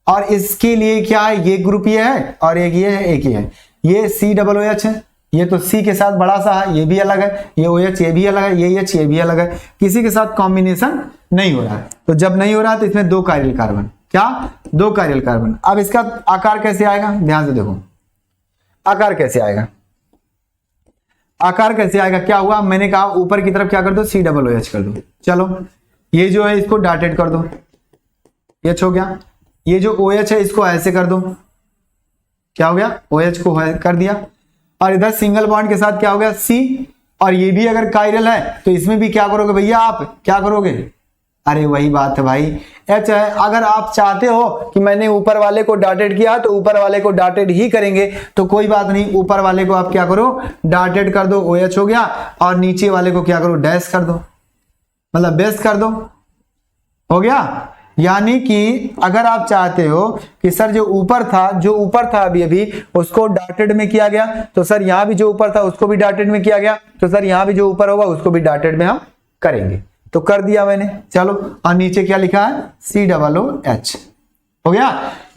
और इसके लिए क्या है, ये ग्रुप ये है, और एक ये है, एक ये है, ये COOH है, ये तो C के साथ बड़ा सा है, ये भी अलग है, ये OH ये भी अलग है, ये H ये भी अलग है, किसी के साथ कॉम्बिनेशन नहीं हो रहा है। तो जब नहीं हो रहा तो इसमें 2 कायरल कार्बन, क्या 2 कायरल कार्बन। अब इसका आकार कैसे आएगा, ध्यान से देखो आकार कैसे आएगा, आकार कैसे आएगा। क्या हुआ, मैंने कहा ऊपर की तरफ क्या कर दो, COOH कर दो। चलो ये जो है इसको डॉटेड कर दो, H हो गया। ये जो OH है इसको ऐसे कर दो, क्या हो गया, OH को कर दिया, और इधर सिंगल बॉन्ड के साथ क्या हो गया, C, और ये भी अगर कायरल है तो इसमें भी क्या करोगे भैया, आप क्या करोगे, अरे वही बात है भाई, H है। अगर आप चाहते हो कि मैंने ऊपर वाले को डॉटेड किया तो ऊपर वाले को डॉटेड ही करेंगे, तो कोई बात नहीं, ऊपर वाले को आप क्या करो, डॉटेड कर दो, OH हो गया, और नीचे वाले को क्या करो, डैश कर दो, मतलब बेस कर दो, हो गया। यानी कि अगर आप चाहते हो कि सर जो ऊपर था अभी उसको डॉटेड में किया गया, तो सर यहां भी जो ऊपर था उसको भी डॉटेड में किया गया, तो सर यहां भी जो ऊपर होगा उसको भी डॉटेड में हम करेंगे। तो कर दिया मैंने, चलो, और नीचे क्या लिखा है, COOH हो गया।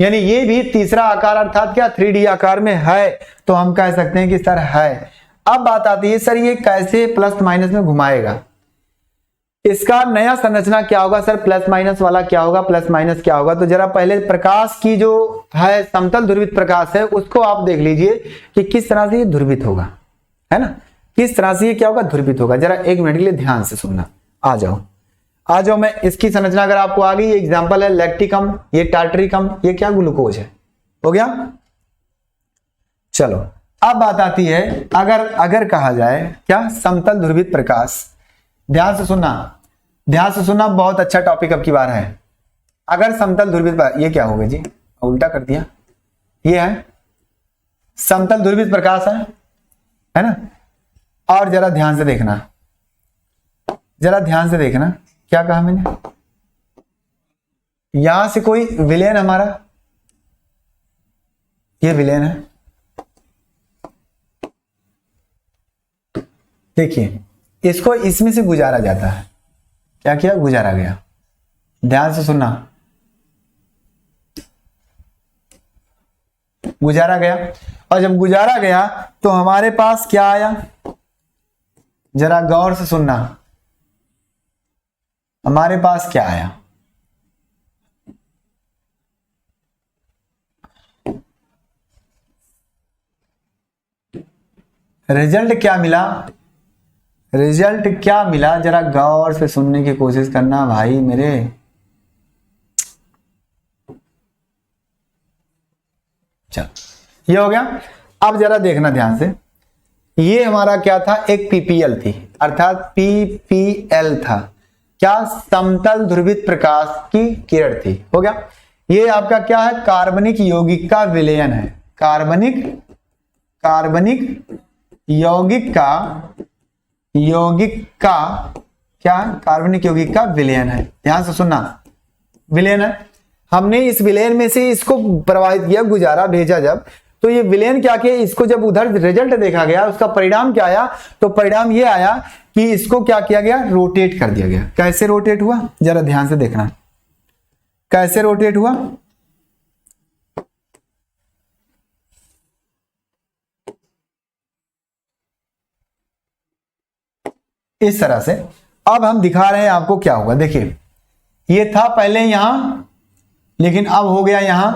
यानी ये भी तीसरा आकार अर्थात क्या 3D आकार में है, तो हम कह सकते हैं कि सर है। अब बात आती है सर ये कैसे प्लस माइनस में घुमाएगा, इसका नया संरचना क्या होगा सर, प्लस माइनस वाला क्या होगा, प्लस माइनस क्या होगा। तो जरा पहले प्रकाश की जो है समतल ध्रुवित प्रकाश है उसको आप देख लीजिए कि किस तरह से ये ध्रुवित होगा, है ना, किस तरह से ये क्या होगा, ध्रुवित होगा। जरा 1 मिनट के लिए ध्यान से सुनना, आ जाओ मैं इसकी संरचना अगर आपको आ गई, ये एग्जांपल है लैक्टिकम, ये टार्टरिकम, ये क्या ग्लूकोज है, हो गया। चलो अब बात आती है अगर कहा जाए क्या समतल ध्रुवित प्रकाश, ध्यान से सुनना, बहुत अच्छा टॉपिक अब की बार है। अगर समतल ध्रुवित, ये क्या हो गया जी, उल्टा कर दिया, ये है समतल ध्रुवित प्रकाश है ना। और जरा ध्यान से देखना, क्या कहा मैंने, यहां से कोई विलेन हमारा, ये विलेन है, देखिए इसको इसमें से गुजारा जाता है, क्या किया, गुजारा गया। ध्यान से सुनना, गुजारा गया, और जब गुजारा गया तो हमारे पास क्या आया, जरा गौर से सुनना, हमारे पास क्या आया, रिजल्ट क्या मिला, जरा गौर से सुनने की कोशिश करना भाई मेरे। चल ये हो गया। अब जरा देखना ध्यान से, ये हमारा क्या था, एक PPL थी, अर्थात PPL था, क्या, समतल ध्रुवित प्रकाश की किरण थी, हो गया। ये आपका क्या है, कार्बनिक यौगिक का विलयन है, कार्बनिक यौगिक का क्या, कार्बनिक यौगिक का विलयन है। ध्यान से सुनना, विलयन है। हमने इस विलयन में से इसको प्रवाहित किया, गुजारा, भेजा जब, तो ये विलयन क्या किया, इसको जब उधर रिजल्ट देखा गया, उसका परिणाम क्या आया, तो परिणाम ये आया कि इसको क्या किया गया, रोटेट कर दिया गया। कैसे रोटेट हुआ, जरा ध्यान से देखना, कैसे रोटेट हुआ। इस तरह से। अब हम दिखा रहे हैं आपको क्या होगा। देखिए, ये था पहले यहां, लेकिन अब हो गया यहां,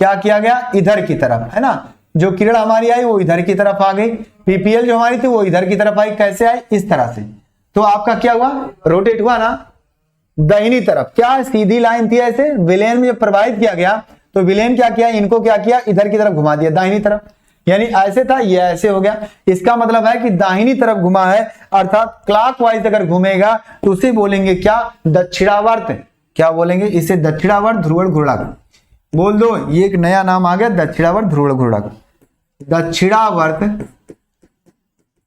क्या किया गया, इधर की तरफ, है ना। जो किरण हमारी आई वो इधर की तरफ आ गई, पीपीएल जो हमारी थी वो इधर की तरफ आई। कैसे आई, इस तरह से। तो आपका क्या हुआ, रोटेट हुआ ना दाहिनी तरफ। क्या सीधी लाइन थी ऐसे, विलयन में जब प्रवाहित किया गया तो विलयन क्या किया, इनको क्या किया, इधर की तरफ घुमा दिया, दाहिनी तरफ। यानी ऐसे था, ये ऐसे हो गया। इसका मतलब है कि दाहिनी तरफ घुमा है, अर्थात क्लॉकवाइज अगर घूमेगा तो उसे बोलेंगे क्या, दक्षिणावर्त। क्या बोलेंगे इसे, दक्षिणावर्त ध्रुवण घूर्णक। बोल दो, ये एक नया नाम आ गया, दक्षिणावर्त ध्रुवण घूर्णक।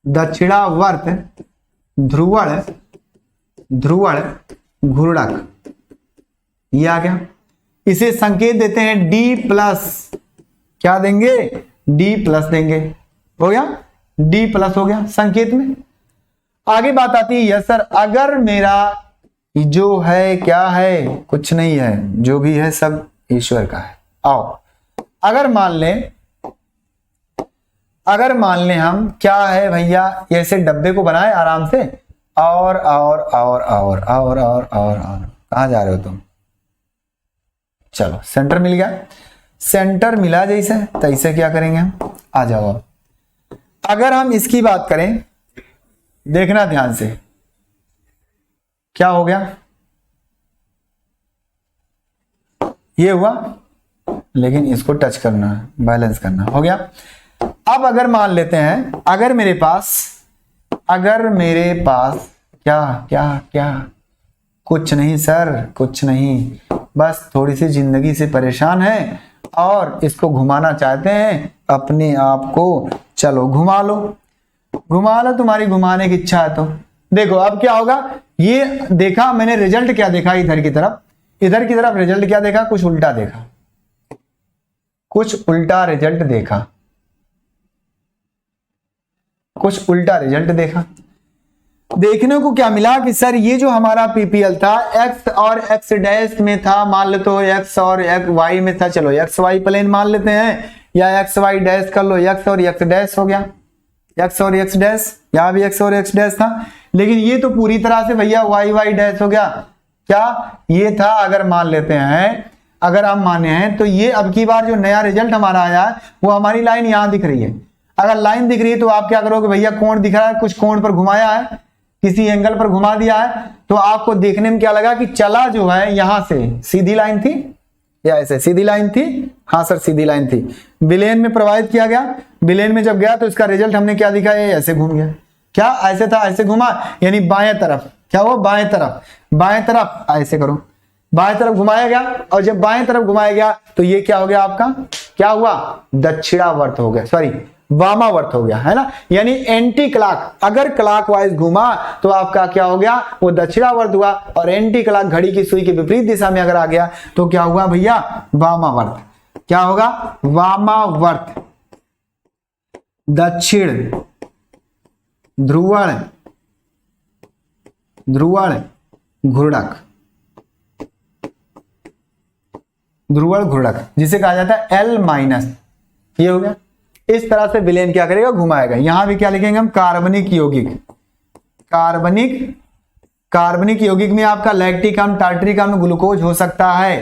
दक्षिणावर्त ध्रुवण घूर्णक, ये आ गया। इसे संकेत देते हैं D+। क्या देंगे, D+ देंगे। हो गया, D+ हो गया संकेत में। आगे बात आती है, यस सर, अगर मेरा जो है क्या है, कुछ नहीं है, जो भी है सब ईश्वर का है। आओ, अगर मान लें हम क्या है भैया, ऐसे डब्बे को बनाए आराम से, और कहां जा रहे हो तुम, चलो सेंटर मिल गया। सेंटर मिला जैसे तैसे क्या करेंगे हम, आ जाओ। अब अगर हम इसकी बात करें, देखना ध्यान से, क्या हो गया, ये हुआ, लेकिन इसको टच करना है, बैलेंस करना, हो गया। अब अगर मान लेते हैं, अगर मेरे पास क्या, कुछ नहीं सर, कुछ नहीं, बस थोड़ी सी जिंदगी से परेशान है और इसको घुमाना चाहते हैं अपने आप को। चलो घुमा लो, तुम्हारी घुमाने की इच्छा है तो। देखो अब क्या होगा, ये देखा मैंने, रिजल्ट क्या देखा, इधर की तरफ रिजल्ट क्या देखा, कुछ उल्टा देखा, कुछ उल्टा रिजल्ट देखा। देखने को क्या मिला कि सर ये जो हमारा पीपीएल था, एक्स और एक्स डैश में था, मान लो तो एक्स और एक्स वाई में था, चलो एक्स वाई प्लेन मान लेते हैं, या एक्स वाई डैश कर लो, एक्स और एक्स डैश हो गया, एक्स और एक्स डैश, यहां भी एक्स और एक्स डैश था। लेकिन ये तो पूरी तरह से भैया वाई वाई डैश हो गया। क्या ये था, अगर मान लेते हैं, अगर हम माने हैं तो ये अब की बार जो नया रिजल्ट हमारा आया है वो हमारी लाइन यहां दिख रही है। अगर लाइन दिख रही है तो आप क्या करोगे भैया, कोण दिख रहा है, कुछ कोण पर घुमाया है, किसी एंगल पर घुमा दिया है, तो आपको देखने में क्या लगा कि चला जो है यहां से सीधी लाइन थी या ऐसे सीधी लाइन थी, हाँ सर सीधी लाइन थी, विलेन में प्रवाहित किया गया, विलेन में जब गया तो इसका रिजल्ट हमने क्या दिखा, ये ऐसे घूम गया। क्या ऐसे था, ऐसे घुमा, यानी बाएं तरफ, क्या हुआ, बाएं तरफ ऐसे करो, बाएं तरफ घुमाया गया, और जब बाएं तरफ घुमाया गया तो ये क्या हो गया आपका, क्या हुआ, दक्षिणावर्त हो गया, सॉरी वामावर्त हो गया, है ना। यानी एंटी क्लॉक, अगर क्लॉकवाइज घुमा तो आपका क्या हो गया, वो दक्षिणावर्त हुआ, और एंटी क्लॉक घड़ी की सुई के विपरीत दिशा में अगर आ गया तो क्या हुआ भैया, वामावर्त। क्या होगा, वामावर्त, दक्षिण ध्रुवण घूर्णक, ध्रुवण घूर्णक जिसे कहा जाता है L माइनस, ये हो गया। इस तरह से विलेन क्या करेगा, घुमाएगा। यहां भी क्या लिखेंगे हम, कार्बनिक यौगिक में आपका लैक्टिक अम्ल, टार्टरिक अम्ल, ग्लूकोज हो सकता है।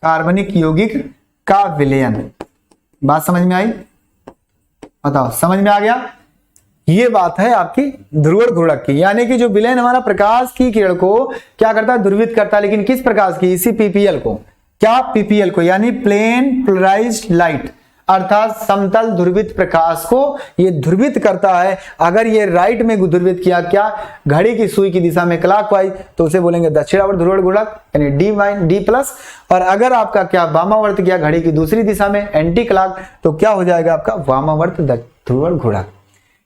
कार्बनिक यौगिक का विलयन, बात समझ में आई, बताओ समझ में आ गया। ये बात है आपकी ध्रुवण घूर्णक की, यानी कि जो विलेन हमारा प्रकाश की किरण को क्या करता है, ध्रुवित करता है, लेकिन किस प्रकाश की, इसी पीपीएल को, क्या पीपीएल को, यानी प्लेन पोलराइज्ड लाइट। अर्थात समतल ध्रुवित प्रकाश को ये ध्रुवित करता है। अगर ये राइट में ध्रुवित किया, क्या घड़ी की सुई की दिशा में क्लॉकवाइज, तो उसे बोलेंगे दक्षिणावर्त ध्रुवण गुणक यानी डी प्लस। और अगर आपका क्या वामावर्त किया घड़ी की दूसरी दिशा में एंटी क्लॉक, तो क्या हो जाएगा आपका वामावर्त ध्रुवण गुणक।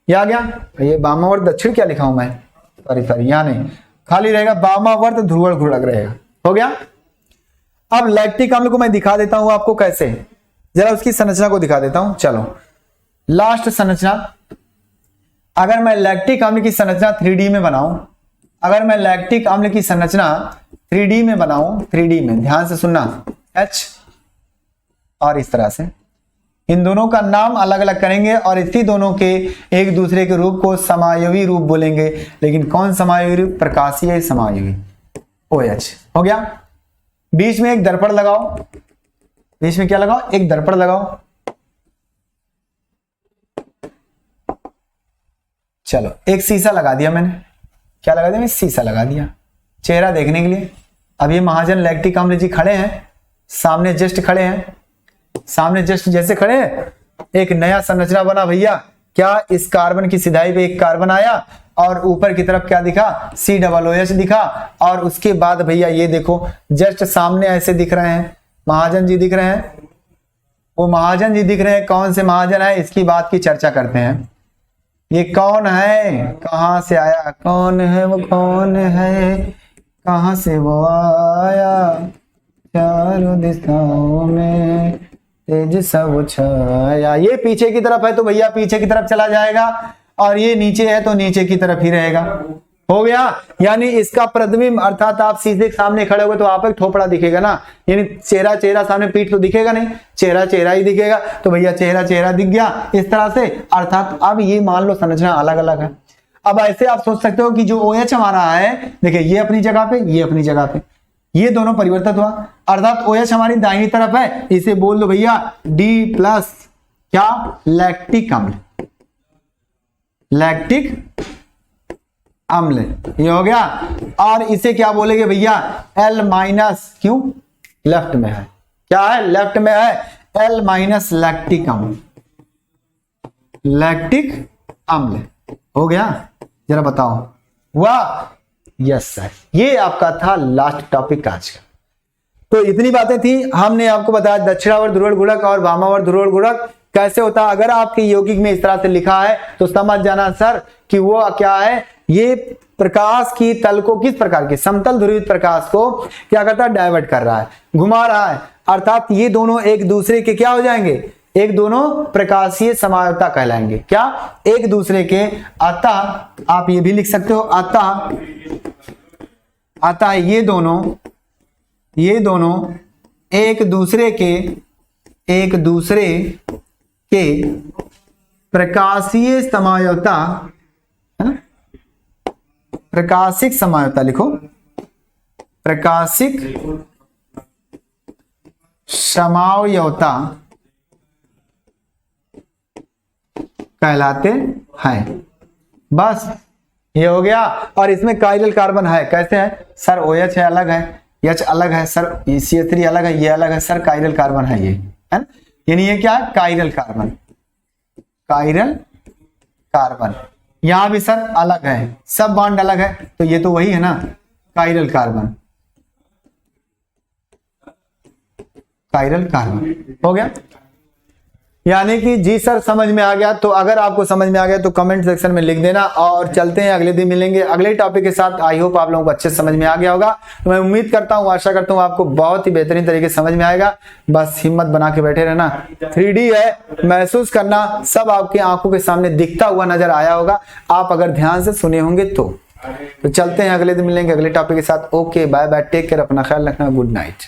ये आ गया। ये वामावर्त दक्षिण क्या लिखा हूं मैं, सॉरी यहाँ नहीं, खाली रहेगा वामावर्त ध्रुवण गुणक रहेगा। हो गया। अब लैक्टिक अम्ल को मैं दिखा देता हूं आपको कैसे, जरा उसकी संरचना को दिखा देता हूं। चलो लास्ट संरचना, अगर मैं लैक्टिक अम्ल की संरचना 3D में बनाऊं, अगर मैं लैक्टिक अम्ल की संरचना 3D में बनाऊं, 3D में ध्यान से सुनना, H और इस तरह से, इन दोनों का नाम अलग अलग करेंगे और इसी दोनों के एक दूसरे के रूप को समायोगी रूप बोलेंगे। लेकिन कौन समायोगी रूप, प्रकाशीय समायोगी, OH। हो गया। बीच में एक दर्पण लगाओ, बीच में क्या लगाओ, एक दर्पण लगाओ। चलो एक शीशा लगा दिया मैंने, क्या लगा दिया, मैं शीशा लगा दिया चेहरा देखने के लिए। अब ये महाजन लैक्टिक अम्ल जी खड़े हैं सामने, जस्ट खड़े हैं सामने, जस्ट जैसे खड़े हैं, एक नया संरचना बना भैया। क्या इस कार्बन की सिधाई पे एक कार्बन आया और ऊपर की तरफ क्या दिखा, COOH दिखा। और उसके बाद भैया ये देखो जस्ट सामने ऐसे दिख रहे हैं, महाजन जी दिख रहे हैं, वो महाजन जी दिख रहे हैं। कौन से महाजन है इसकी बात की चर्चा करते हैं। ये कौन है, कहां से आया, कौन है वो, कौन है कहां से वो आया, चारों दिशाओं में तेज सब छाया। ये पीछे की तरफ है तो भैया पीछे की तरफ चला जाएगा, और ये नीचे है तो नीचे की तरफ ही रहेगा। हो गया। यानी इसका प्रतिबिंब, अर्थात आप सीधे सामने खड़े हो तो आप एक थोपड़ा दिखेगा ना, यानी चेहरा चेहरा सामने, पीठ तो दिखेगा नहीं, चेहरा चेहरा ही दिखेगा। तो भैया चेहरा चेहरा दिख गया इस तरह से। अर्थात अब ये मान लो संरचना अलग अलग है। अब ऐसे आप सोच सकते हो कि जो OH हमारा है, देखिए ये अपनी जगह पे, ये अपनी जगह पे, ये दोनों परिवर्तित हुआ। अर्थात OH हमारी दाहिनी तरफ है, इसे बोल दो भैया D प्लस क्या, लैक्टिक अम्ल, लैक्टिक अम्ल, ये हो गया। और इसे क्या बोलेंगे भैया, L माइनस, क्यों, लेफ्ट में है, क्या है, लेफ्ट में है, L माइनस लैक्टिक अम्ल, लैक्टिक अम्ल। हो गया। जरा बताओ, वाह, यस सर। ये आपका था लास्ट टॉपिक आज का। तो इतनी बातें थी, हमने आपको बताया दक्षिणावर्त ध्रुवण गुणक और वामावर्त ध्रुवण गुणक कैसे होता है। अगर आपके यौगिक में इस तरह से लिखा है तो समझ जाना सर कि वो क्या है, ये प्रकाश की तल को किस प्रकार के समतल ध्रुवित प्रकाश को क्या करता है, डाइवर्ट कर रहा है, घुमा रहा है। अर्थात ये दोनों एक दूसरे के क्या हो जाएंगे, एक दोनों प्रकाशीय समायोता कहलाएंगे। क्या, एक दूसरे के, अतः आप ये भी लिख सकते हो, अतः ये दोनों एक दूसरे के प्रकाशीय समायोता, प्रकाशिक समायोता लिखो, प्रकाशिक समायोता कहलाते हैं। बस ये हो गया। और इसमें काइरल कार्बन है, कैसे है सर, OH है अलग है, H अलग है सर, CH3 अलग है, ये अलग है सर, काइरल कार्बन है ये, है ना। यानी ये क्या है, काइरल कार्बन, काइरल कार्बन। यहां भी सर अलग है, सब बॉन्ड अलग है, तो ये तो वही है ना, काइरल कार्बन, काइरल कार्बन। हो गया। यानी कि जी सर समझ में आ गया। तो अगर आपको समझ में आ गया तो कमेंट सेक्शन में लिख देना, और चलते हैं अगले दिन मिलेंगे अगले टॉपिक के साथ। आई होप आप लोगों को अच्छे से समझ में आ गया होगा। तो मैं उम्मीद करता हूं, आशा करता हूं आपको बहुत ही बेहतरीन तरीके से समझ में आएगा। बस हिम्मत बना के बैठे रहना, 3D है, महसूस करना, सब आपकी आंखों के सामने दिखता हुआ नजर आया होगा, आप अगर ध्यान से सुने होंगे तो चलते हैं अगले दिन मिलेंगे अगले टॉपिक के साथ। Okay, bye bye, take care, अपना ख्याल रखना, गुड नाइट।